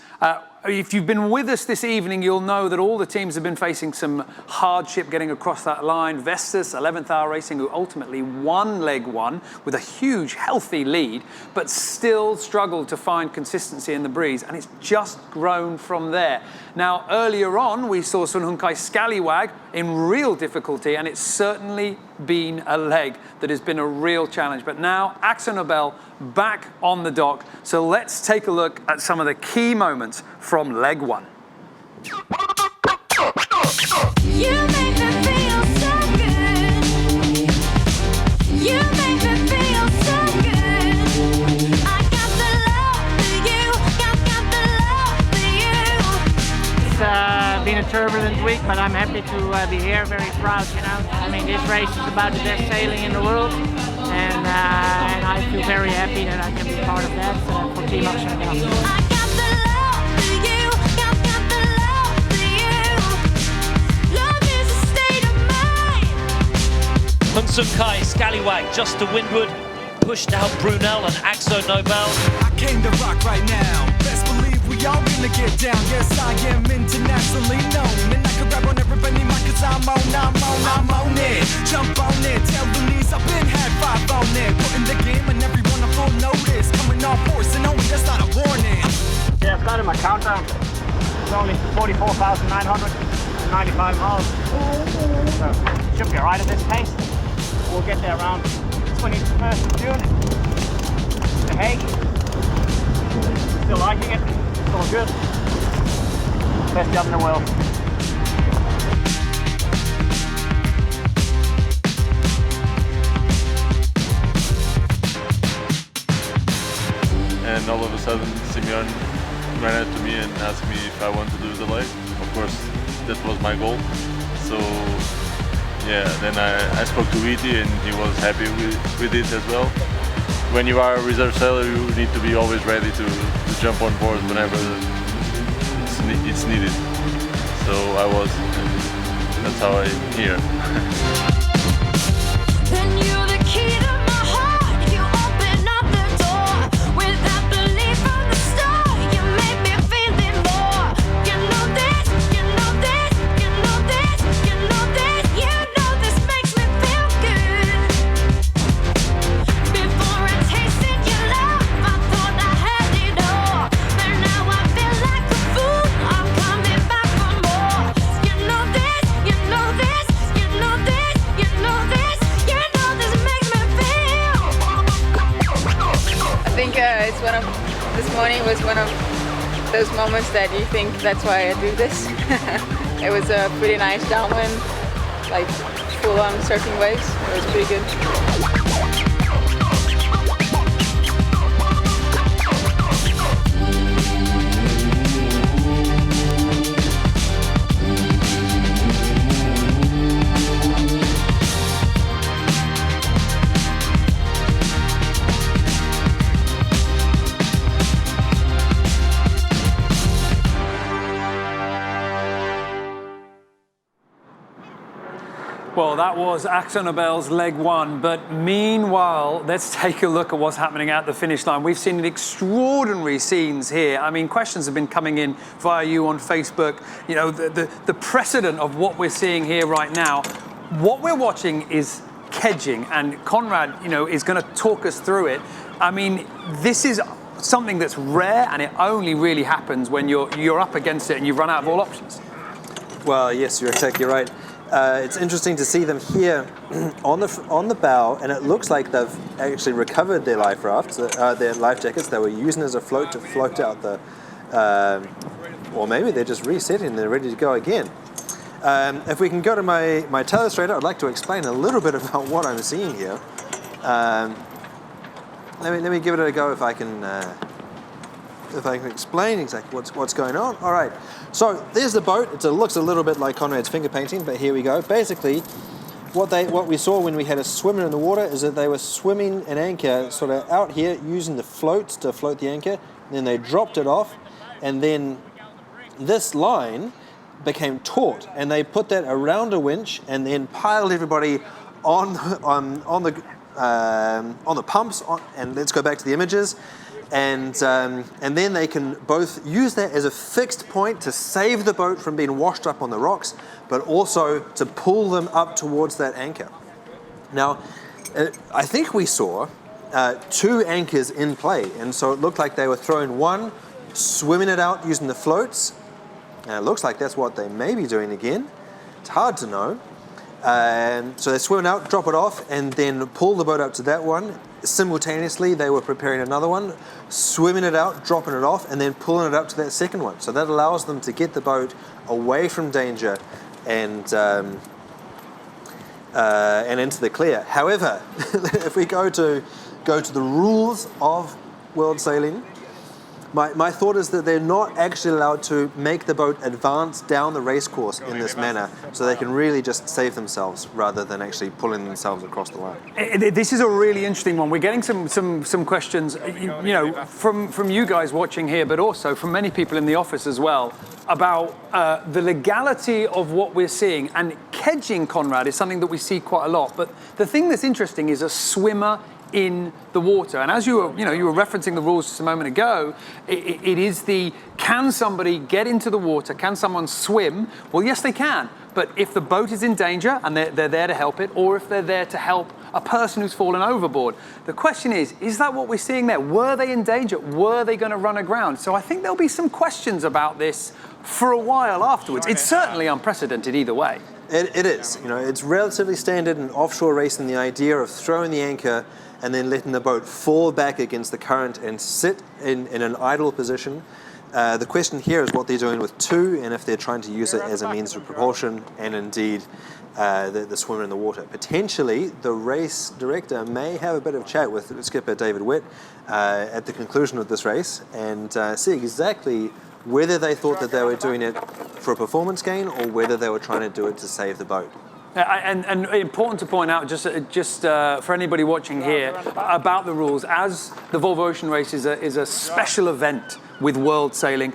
If you've been with us this evening, you'll know that all the teams have been facing some hardship getting across that line. Vestas, 11th Hour Racing, who ultimately won leg 1 with a huge, healthy lead, but still struggled to find consistency in the breeze, and it's just grown from there. Now, earlier on, we saw Scallywag in real difficulty, and it's certainly been a leg that has been a real challenge. But now, Axa Nobel back on the dock. So let's take a look at some of the key moments from leg 1. You make me feel so good. You make me feel so good. I got the love for you. Got the love for you. It's been a turbulent week, but I'm happy to be here. Very proud, you know. I mean, this race is about the best sailing in the world, and I feel very happy that I can be part of that for Team Axa Nobel. Scallywag just to windward, pushed out Brunel and AkzoNobel. I came to rock right now. Best believe we all gonna get down. Yes, I am internationally known, and I can rap on everybody cause I'm on it. Jump on it, tell the knees I've been had 5 on it. Putting the game and everyone on full notice. Coming off force and only that's not a warning. Yeah, I've started my countdown. It's only 44,995 miles. So should be alright at this pace. We'll get there around 21st of June. The Hague. Still liking it. It's all good. Best job in the world. And all of a sudden, Simeon ran out to me and asked me if I want to do the leg. Of course, that was my goal. So yeah, then I spoke to Iti and he was happy with it as well. When you are a reserve sailor, you need to be always ready to jump on board whenever it's needed. So I was, and that's how I'm here. Then you're the key to my heart. You open up the door. Without belief from the start, you made me feel it more. You know this, you know this, you know this, you know this, you know this makes me feel good. Before I tasted your love, I thought I had it all, but now I feel like a fool. I'm coming back for more. You know this, you know this, you know this, you know this, you know this. those moments that you think that's why I do this. It was a pretty nice downwind, like full on surfing waves. It was pretty good. Well, that was Axa Nobel's leg one, but meanwhile, let's take a look at what's happening at the finish line. We've seen extraordinary scenes here. I mean, questions have been coming in via you on Facebook. You know, the precedent of what we're seeing here right now. What we're watching is kedging, and Conrad, you know, is going to talk us through it. I mean, this is something that's rare, and it only really happens when you're up against it and you've run out of all options. Well, yes, you're exactly right. It's interesting to see them here on the bow, and it looks like they've actually recovered their life rafts, their life jackets. They were using as a float to float out the, or maybe they're just resetting and they're ready to go again. If we can go to my telestrator, I'd like to explain a little bit about what I'm seeing here. Let me give it a go if I can explain exactly what's going on. All right, so there's the boat. It looks a little bit like Conrad's finger painting, but here we go. Basically, what we saw when we had a swimmer in the water is that they were swimming an anchor sort of out here using the floats to float the anchor. Then they dropped it off, and then this line became taut, and they put that around a winch and then piled everybody on the pumps. And let's go back to the images. And then they can both use that as a fixed point to save the boat from being washed up on the rocks, but also to pull them up towards that anchor. Now, I think we saw 2 anchors in play, and so it looked like they were throwing one, swimming it out using the floats, and it looks like that's what they may be doing again. It's hard to know. So they swim it out, drop it off, and then pull the boat up to that one. Simultaneously, they were preparing another one, swimming it out, dropping it off, and then pulling it up to that second one. So that allows them to get the boat away from danger and into the clear. However, if we go to the rules of world sailing, my thought is that they're not actually allowed to make the boat advance down the race course in this manner, so they can really just save themselves rather than actually pulling themselves across the line. This is a really interesting one. We're getting some questions, you know, from you guys watching here, but also from many people in the office as well, about the legality of what we're seeing. And kedging, Conrad, is something that we see quite a lot. But the thing that's interesting is a swimmer in the water. And as you were referencing the rules just a moment ago, it is can somebody get into the water? Can someone swim? Well, yes, they can. But if the boat is in danger and they're there to help it, or if they're there to help a person who's fallen overboard, the question is that what we're seeing there? Were they in danger? Were they going to run aground? So I think there'll be some questions about this for a while afterwards. It's certainly unprecedented either way. It is. You know, it's relatively standard in offshore racing, the idea of throwing the anchor and then letting the boat fall back against the current and sit in an idle position. The question here is what they're doing with 2, and if they're trying to use it as a means of propulsion, and indeed the swimmer in the water. Potentially, the race director may have a bit of chat with skipper David Witt at the conclusion of this race and see exactly whether they thought that they were doing it for a performance gain or whether they were trying to do it to save the boat. And important to point out, just for anybody watching here, about the rules, as the Volvo Ocean Race is a special event with world sailing,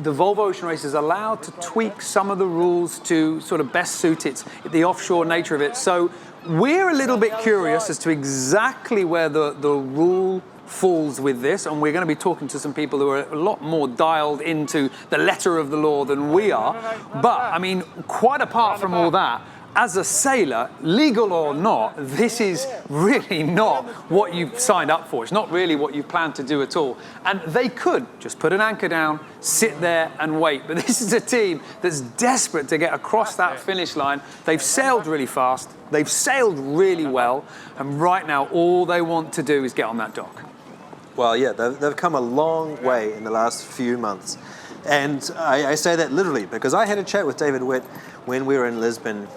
the Volvo Ocean Race is allowed to tweak some of the rules to sort of best suit the offshore nature of it. So we're a little bit curious as to exactly where the rule falls with this, and we're going to be talking to some people who are a lot more dialed into the letter of the law than we are. But, I mean, quite apart from all that, as a sailor, legal or not, this is really not what you've signed up for. It's not really what you planned to do at all. And they could just put an anchor down, sit there and wait. But this is a team that's desperate to get across that finish line. They've sailed really fast. They've sailed really well. And right now, all they want to do is get on that dock. Well, yeah, they've come a long way in the last few months. And I say that literally because I had a chat with David Witt when we were in Lisbon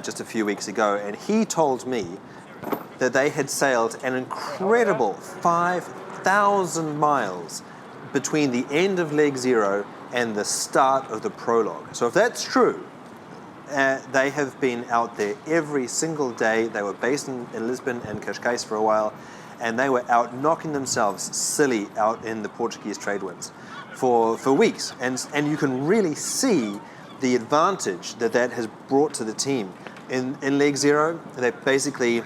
just a few weeks ago, and he told me that they had sailed an incredible 5,000 miles between the end of leg 0 and the start of the prologue. So if that's true, they have been out there every single day. They were based in Lisbon and Cascais for a while, and they were out knocking themselves silly out in the Portuguese trade winds for weeks. And you can really see the advantage that has brought to the team. In leg 0, they basically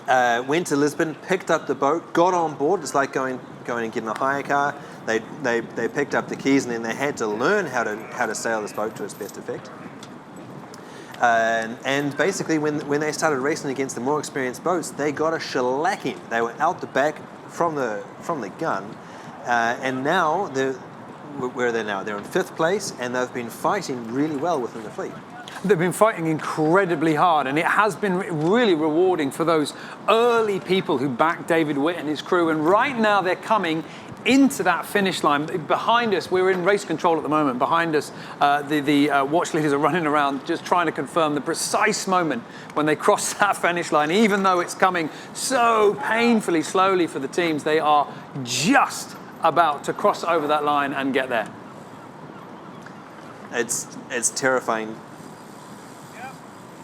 went to Lisbon, picked up the boat, got on board. It's like going and getting a hire car. They picked up the keys, and then they had to learn how to sail this boat to its best effect. And basically, when they started racing against the more experienced boats, they got a shellacking. They were out the back from the gun, and now where are they now? They're in 5th place, and they've been fighting really well within the fleet. They've been fighting incredibly hard, and it has been really rewarding for those early people who backed David Witt and his crew. And right now, they're coming into that finish line. Behind us, we're in race control at the moment. Behind us, the watch leaders are running around just trying to confirm the precise moment when they cross that finish line. Even though it's coming so painfully slowly for the teams, they are just about to cross over that line and get there. It's terrifying.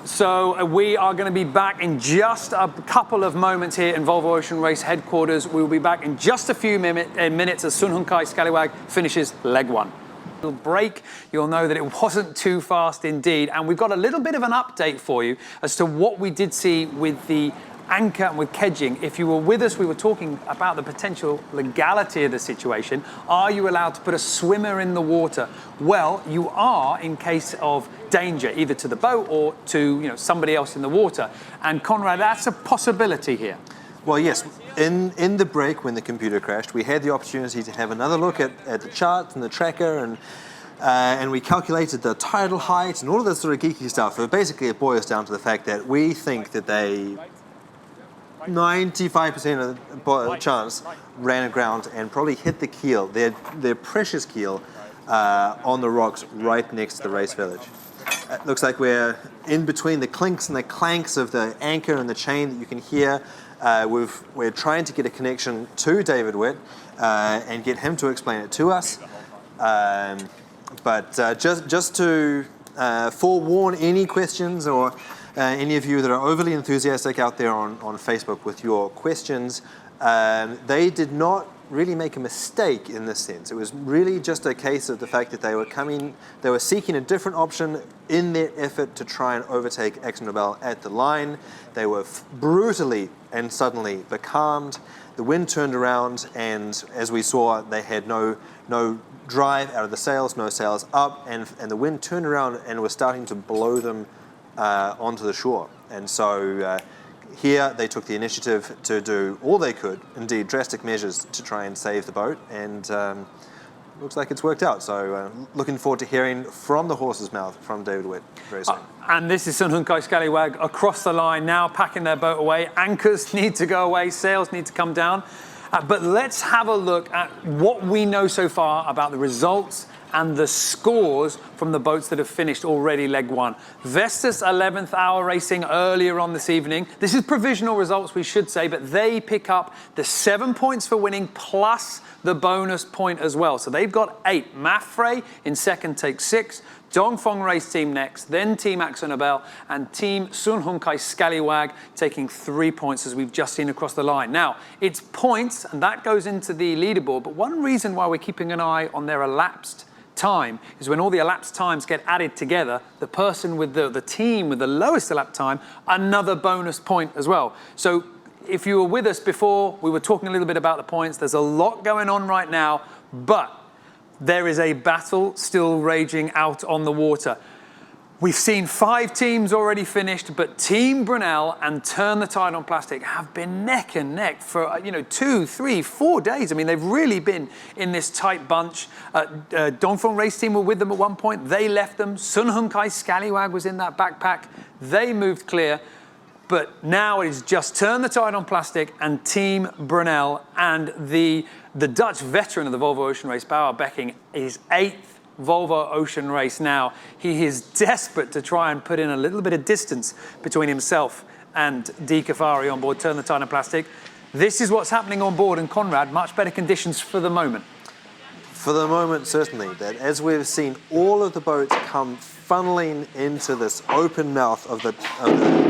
So we are going to be back in just a couple of moments here in Volvo Ocean Race headquarters. We will be back in just a few minutes as Sun Hunkai Scallywag finishes leg 1. Little break, you'll know that it wasn't too fast indeed, and we've got a little bit of an update for you as to what we did see with the anchor and with kedging. If you were with us, we were talking about the potential legality of the situation. Are you allowed to put a swimmer in the water? Well, you are in case of danger, either to the boat or to somebody else in the water. And Conrad, that's a possibility here. Well, yes. In the break when the computer crashed, we had the opportunity to have another look at the charts and the tracker, and we calculated the tidal height and all of this sort of geeky stuff. But basically, it boils down to the fact that we think that they 95% of the chance ran aground and probably hit the keel, their precious keel, on the rocks right next to the race village. It looks like we're in between the clinks and the clanks of the anchor and the chain that you can hear. We're trying to get a connection to David Witt and get him to explain it to us. But just to forewarn any questions or any of you that are overly enthusiastic out there on Facebook with your questions, they did not really make a mistake in this sense. It was really just a case of the fact that they were seeking a different option in their effort to try and overtake Axa Nobel at the line. They were brutally and suddenly becalmed. The wind turned around, and as we saw, they had no drive out of the sails, no sails up, and the wind turned around and was starting to blow them onto the shore. And so here they took the initiative to do all they could, indeed drastic measures, to try and save the boat, and looks like it's worked out. So looking forward to hearing from the horse's mouth from David Witt very soon. And this is Sun Hunkai Scallywag across the line now, packing their boat away. Anchors need to go away, sails need to come down. But let's have a look at what we know so far about the results and the scores from the boats that have finished already leg 1. Vestas 11th hour racing earlier on this evening. This is provisional results, we should say, but they pick up the 7 points for winning plus the bonus point as well. So they've got 8. Mafre in second takes 6. Dongfeng Race Team next, then Team Axa Nobel, and Team Sun Hunkai Scallywag taking 3 points, as we've just seen across the line. Now, it's points, and that goes into the leaderboard, but one reason why we're keeping an eye on their elapsed time is when all the elapsed times get added together, the person with the team with the lowest elapsed time, another bonus point as well. So if you were with us before, we were talking a little bit about the points. There's a lot going on right now, but there is a battle still raging out on the water. We've seen 5 teams already finished, but Team Brunel and Turn the Tide on Plastic have been neck and neck for 2, 3, 4 days. I mean, they've really been in this tight bunch. Dongfeng Race Team were with them at one point. They left them. Sun Hunkai Scallywag was in that backpack. They moved clear. But now it is just turn the tide on plastic, and Team Brunel and the Dutch veteran of the Volvo Ocean Race, Bauer Becking, his 8th Volvo Ocean Race now. He is desperate to try and put in a little bit of distance between himself and Di Cafari on board Turn the Tide on Plastic. This is what's happening on board, and Conrad, much better conditions for the moment. For the moment, certainly. That as we've seen all of the boats come funneling into this open mouth of the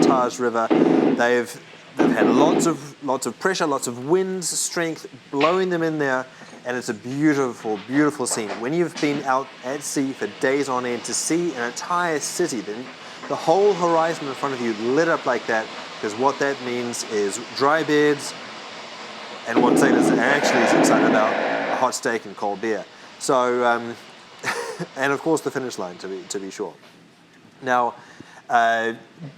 Taj River, they've had lots of pressure, lots of wind strength blowing them in there, and it's a beautiful, beautiful scene. When you've been out at sea for days on end, to see an entire city, then the whole horizon in front of you lit up like that, because what that means is dry beds, and what sailors actually is excited about, a hot steak and cold beer. So, and of course the finish line, to be sure. Now,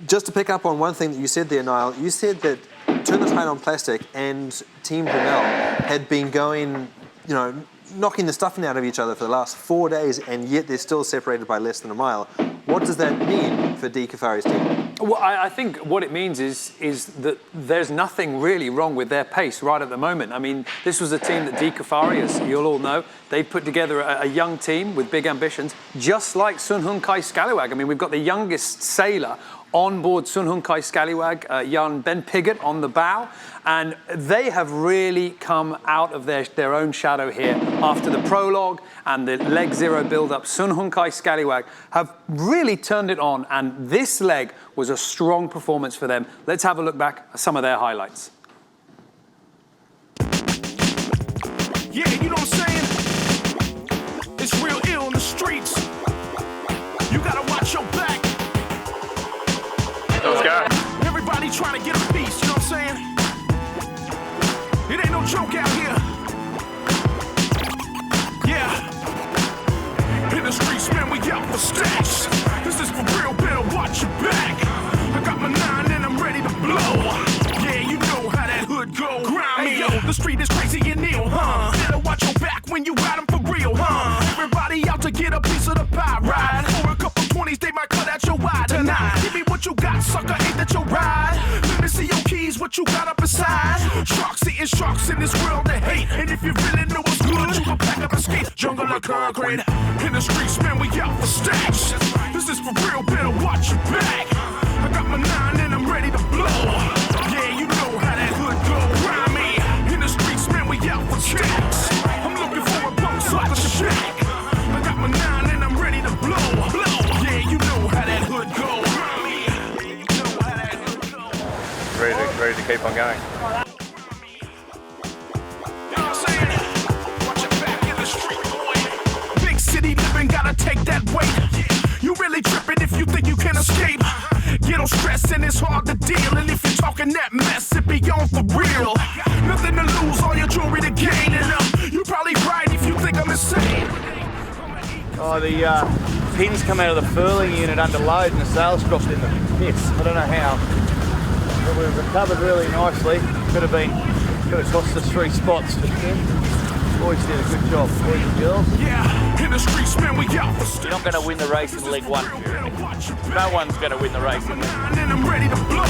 just to pick up on one thing that you said there, Niall, you said that Turn the Tide on Plastic and Team Brunel had been going, you know, knocking the stuffing out of each other for the last 4 days, and yet they're still separated by less than a mile. What does that mean for Di Cafari's team? Well, I think what it means is that there's nothing really wrong with their pace right at the moment. I mean, this was a team that Di Cafari, as you'll all know, they put together a young team with big ambitions, just like Sun Hun Kai Scallywag. I mean, we've got the youngest sailor on board Sun Hun Kai Scallywag, young Ben Piggott on the bow, and they have really come out of their own shadow here after the prologue and the leg 0 build-up. Sun Hun Kai Scallywag have really turned it on, and this leg was a strong performance for them. Let's have a look back at some of their highlights. Yeah, you know what I'm saying? It's real ill in the streets. You gotta watch your back. Let's go. Everybody trying to get a piece, you know what I'm saying? It ain't no joke out here. Yeah. In the streets, man, we out for stacks. This is for real, better watch your back. I got my 9 and I'm ready to blow. Yeah, you know how that hood go. Grimy. Hey, yo, the street is crazy and ill, huh? Better watch your back when you ride 'em for real, huh? Everybody out to get a piece of the pie, ride. For a couple 20s, they might cut out your eye tonight. Give me what you got, sucker, ain't that your ride? Let me see your keys, what you got up inside. Sharks eating sharks in this world of hate. And if you really know what's good, you can pack up and skate. Jungle or concrete. In the streets, man, we out for stacks. This is for real, better watch your back. I got my 9 and I'm ready to blow. Yeah, you know how that hood go. Grimy. In the streets, man, we out for stacks. I'm looking for a bunk sucker shack. I got my 9 and I'm ready to blow. Yeah, you know how that hood go. Ready to keep on going. Big city living, gotta take that weight. You really tripping if you think you can escape. Get on stress and it's hard to deal. And if you're talking that mess, it be on for real. Nothing to lose, all your jewelry to gain. And you probably right if you think I'm insane. Oh, the pins come out of the furling unit under load and the sails dropped in the pits. I don't know how. But we've recovered really nicely. Could have cost us 3 spots. But boys did a good job, boys and girls. Yeah, in the streets, man, we out for You're not going to win the race in leg 1. No one's going to win the race in leg 1. And I'm ready to blow.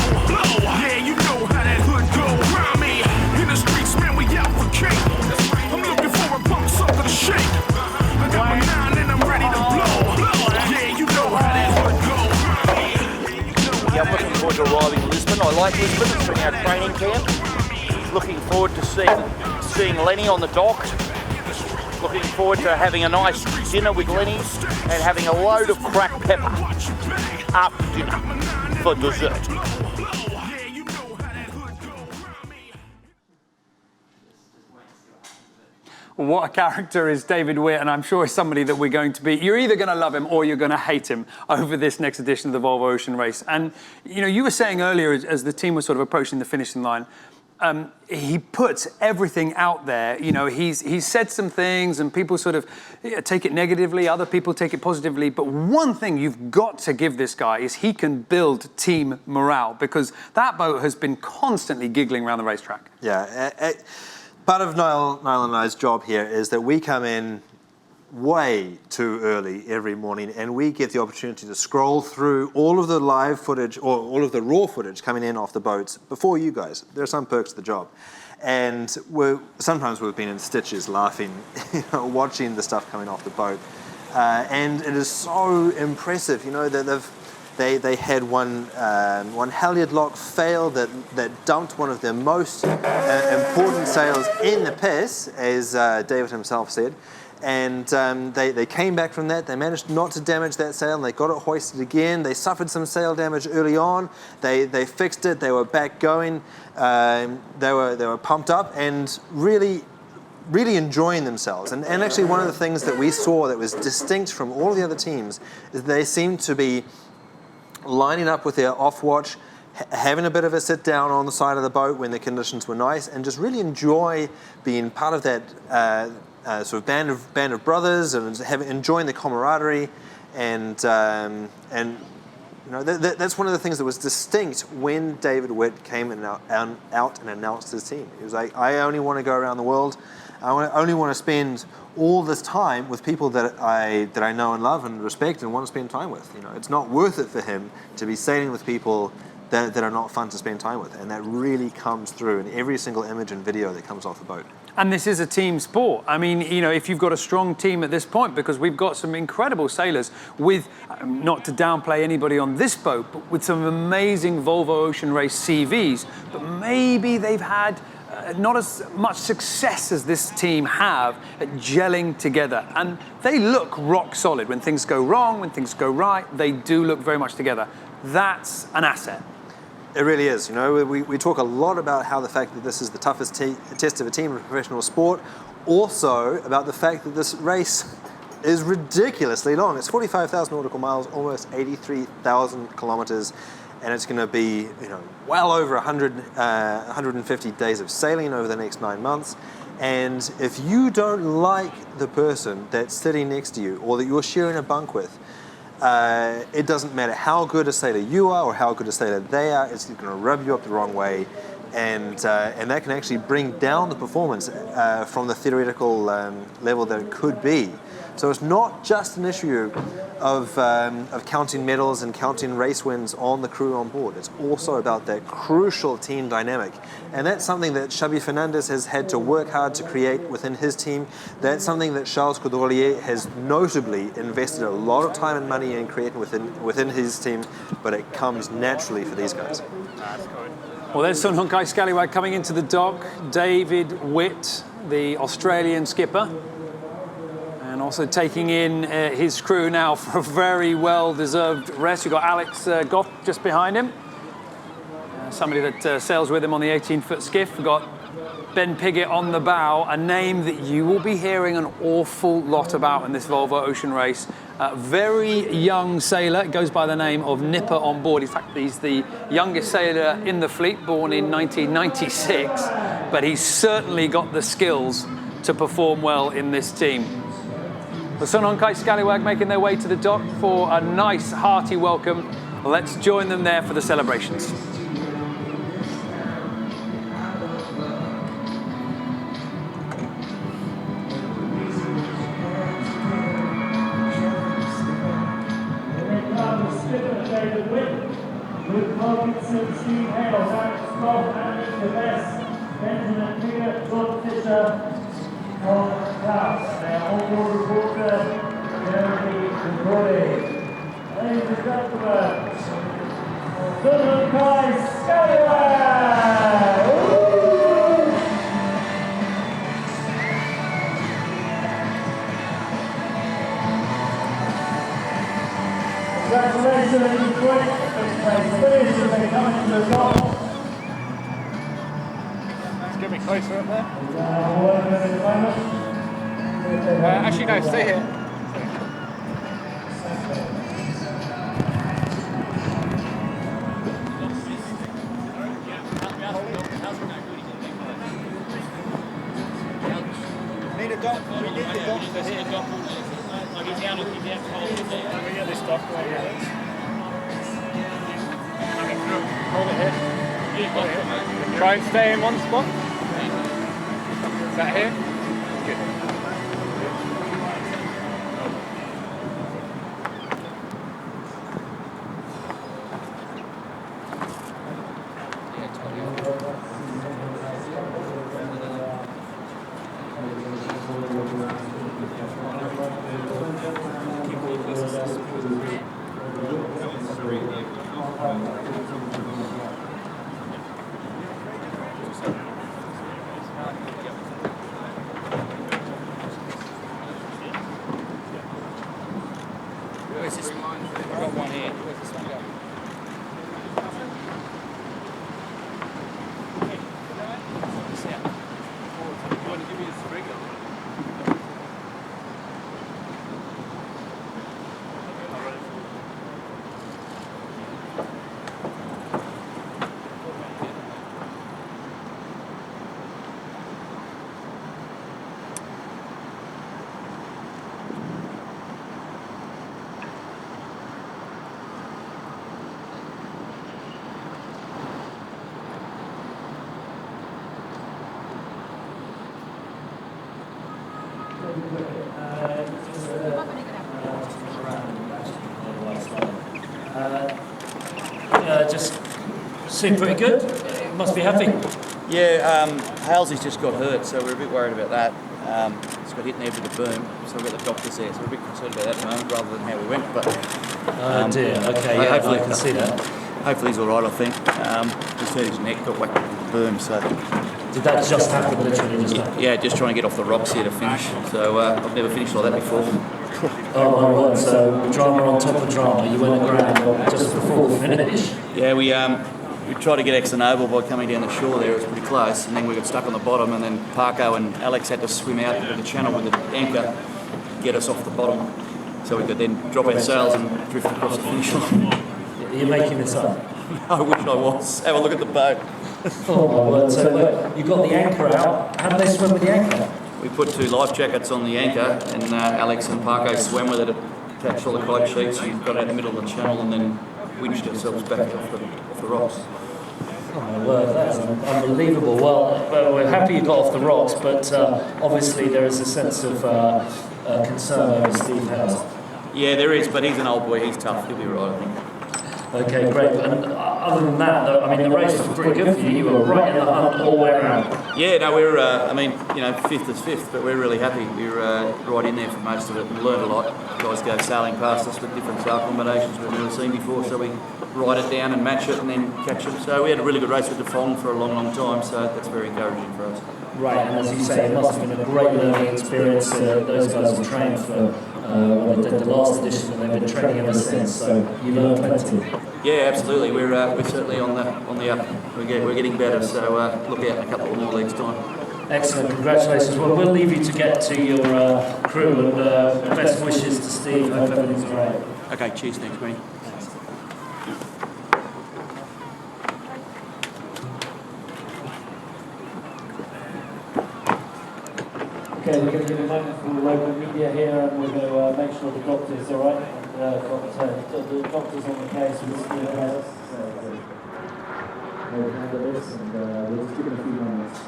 Yeah, you know how that hood go. Grimy. In the streets, man, we out for cake. I'm looking for a punk sucker to shake. I got my 9 and I'm ready to blow. Yeah, you know how that hood go. Yeah, I'm looking forward to arriving in Lisbon. I like Lisbon. It's been our training camp. Looking forward to seeing Lenny on the dock. Looking forward to having a nice dinner with Lenny and having a load of cracked pepper after dinner for dessert. What a character is David Witt, and I'm sure he's somebody that we're going to be. You're either going to love him or you're going to hate him over this next edition of the Volvo Ocean Race. And, you know, you were saying earlier as the team was sort of approaching the finishing line, he puts everything out there. You know, he's said some things and people sort of take it negatively, other people take it positively. But one thing you've got to give this guy is he can build team morale, because that boat has been constantly giggling around the racetrack. Yeah. Part of Niall and I's job here is that we come in way too early every morning, and we get the opportunity to scroll through all of the live footage or all of the raw footage coming in off the boats before you guys. There are some perks to the job. And sometimes we've been in stitches laughing, watching the stuff coming off the boat. And it is so impressive, that they had one halyard lock fail that dumped one of their most important sails in the piss, as David himself said. And they came back from that. They managed not to damage that sail, and they got it hoisted again. They suffered some sail damage early on. They fixed it. They were back going. They were pumped up and really enjoying themselves. And actually, one of the things that we saw that was distinct from all the other teams is they seemed to be lining up with their off watch, having a bit of a sit down on the side of the boat when the conditions were nice, and just really enjoy being part of that sort of band of brothers, and enjoying the camaraderie, and that's one of the things that was distinct when David Witt came out and announced his team. He was like, I only want to go around the world. I only want to spend all this time with people that I know and love and respect and want to spend time with. It's not worth it for him to be sailing with people that are not fun to spend time with, and that really comes through in every single image and video that comes off the boat. And this is a team sport. I mean, if you've got a strong team at this point, because we've got some incredible sailors with, not to downplay anybody on this boat, but with some amazing Volvo Ocean Race CVs, but maybe they've had not as much success as this team have at gelling together. And they look rock solid. When things go wrong, when things go right, they do look very much together. That's an asset. It really is. We talk a lot about how the fact that this is the toughest test of a team in professional sport. Also about the fact that this race is ridiculously long. It's 45,000 nautical miles, almost 83,000 kilometers, and it's going to be well over 150 days of sailing over the next 9 months. And if you don't like the person that's sitting next to you or that you're sharing a bunk with, it doesn't matter how good a sailor you are or how good a sailor they are, it's going to rub you up the wrong way, and that can actually bring down the performance from the theoretical level that it could be. So it's not just an issue of counting medals and counting race wins on the crew on board. It's also about that crucial team dynamic. And that's something that Xabi Fernandez has had to work hard to create within his team. That's something that Charles Coudrelier has notably invested a lot of time and money in creating within his team, but it comes naturally for these guys. Well, there's Sun Hung Kai Scallywag coming into the dock. David Witt, the Australian skipper, and also taking in his crew now for a very well-deserved rest. You've got Alex Goff just behind him, somebody that sails with him on the 18-foot skiff. We've got Ben Piggott on the bow, a name that you will be hearing an awful lot about in this Volvo Ocean Race. Very young sailor, goes by the name of Nipper on board. In fact, he's the youngest sailor in the fleet, born in 1996, but he's certainly got the skills to perform well in this team. The Sun Hung Kai Scallywag making their way to the dock for a nice, hearty welcome. Let's join them there for the celebrations. David Witt, Luke Wilkinson, Steve Hales, Alex Goff, Andy Devess, Benjamin Piggott, John Fisher, Tom Klaus. Their onboard reporter, Jeremy Grody. Ladies and gentlemen, Sun Hung Kai Scallywag! Congratulations, ladies and gentlemen. Finish as they come into the dock. Let's get me closer up there. Actually, no, stay here. Need a dock. We need the dock for here. Can we get this dock right here? Hold it here. Try and stay in one spot. Is that here? Good. Where's this one? I've got one here. Where's this one go? Just seemed pretty good. Must be happy. Yeah, Halsey's just got hurt, so we're a bit worried about that. He's got hit in the head with a boom, so we've got the doctors there, so we're a bit concerned about that at the moment rather than how we went. But oh dear, okay, yeah, hopefully, I can see that. Hopefully he's all right, I think. Just hurt his neck, got whacked with the boom, so... Did that just happen, literally just happen? Yeah, just trying to get off the rocks here to finish. So I've never finished like that before. Oh my word, so drama on top of drama. You went aground just before the finish. Yeah, we tried to get Axa Nobel by coming down the shore there. It was pretty close, and then we got stuck on the bottom, and then Parko and Alex had to swim out to the channel with the anchor, get us off the bottom, so we could then drop our sails and drift across the finish line. You're making this up? I wish I was. Have a look at the boat. Oh my word, so you got the anchor out. How did they swim with the anchor? We put 2 life jackets on the anchor, and Alex and Parko swam with it, attached all the kite sheets, and got out in the middle of the channel, and then winched ourselves back off the rocks. Oh my word, that's unbelievable. Well, we're happy you got off the rocks, but obviously there is a sense of concern over Steve Hales. Yeah, there is, but he's an old boy, he's tough, he'll be right, I think. Okay, great. And other than that, though, I mean, the race was pretty good for you. You were right in the hunt all the way around. Yeah, no, we're, I mean, you know, 5th is 5th, but we're really happy. We were right in there for most of it. We learned a lot. Guys go sailing past us with different sail combinations we've never seen before, so we ride it down and match it and then catch them. So we had a really good race with the Fong for a long, long time, so that's very encouraging for us. Right, and as you say, it must have been a great learning experience. Those guys have trained for the last edition, and they've been training ever since, so you learned plenty. Yeah, absolutely. We're certainly on the up. We're getting better, so look out in a couple of more legs time. Excellent, congratulations. Well, we'll leave you to get to your crew, and best wishes to Steve. Hope everything's great. Okay, cheers, thanks, Green. Okay, we're going to give a moment for the local media here, and we're going to make sure the doctor's all right. And the doctor's on the case with Steve Hales. So we'll handle this, and we'll just give it a few moments.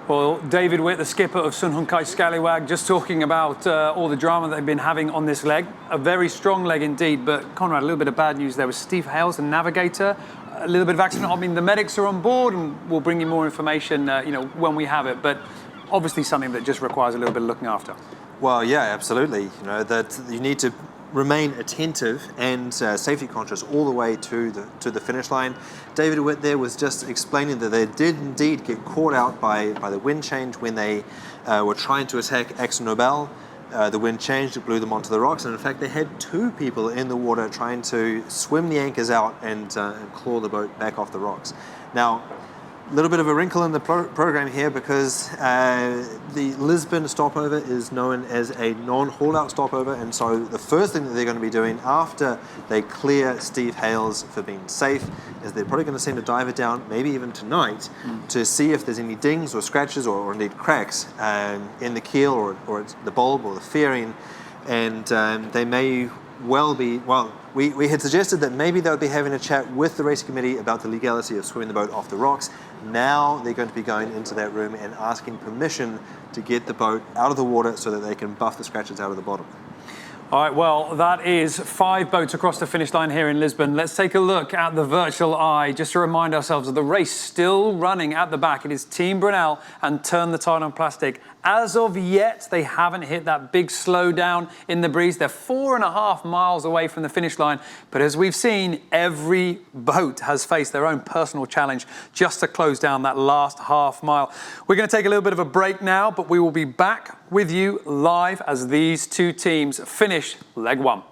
Well, David Witt, the skipper of Sun Hung Kai Scallywag, just talking about all the drama they've been having on this leg. A very strong leg indeed, but Conrad, a little bit of bad news there with Steve Hales, the navigator. A little bit of accident. I mean, the medics are on board, and we'll bring you more information, when we have it. But obviously, something that just requires a little bit of looking after. Well, yeah, absolutely. You know that you need to remain attentive and safety conscious all the way to the finish line. David Witt there was just explaining that they did indeed get caught out by the wind change when they were trying to attack Axa Nobel. The wind changed, it blew them onto the rocks, and in fact they had 2 people in the water trying to swim the anchors out and claw the boat back off the rocks. Now, a little bit of a wrinkle in the program here because the Lisbon stopover is known as a non-haul-out stopover, and so the first thing that they're going to be doing after they clear Steve Hales for being safe is they're probably going to send a diver down, maybe even tonight, to see if there's any dings or scratches or indeed cracks in the keel or the bulb or the fairing, and they may well be, we had suggested that maybe they would be having a chat with the race committee about the legality of swimming the boat off the rocks. Now they're going to be going into that room and asking permission to get the boat out of the water so that they can buff the scratches out of the bottom. All right, well, that is 5 boats across the finish line here in Lisbon. Let's take a look at the virtual eye, just to remind ourselves of the race still running at the back. It is Team Brunel and Turn the Tide on Plastic. As of yet, they haven't hit that big slowdown in the breeze. They're 4.5 miles away from the finish line. But as we've seen, every boat has faced their own personal challenge just to close down that last half mile. We're going to take a little bit of a break now, but we will be back with you live as these two teams finish leg one.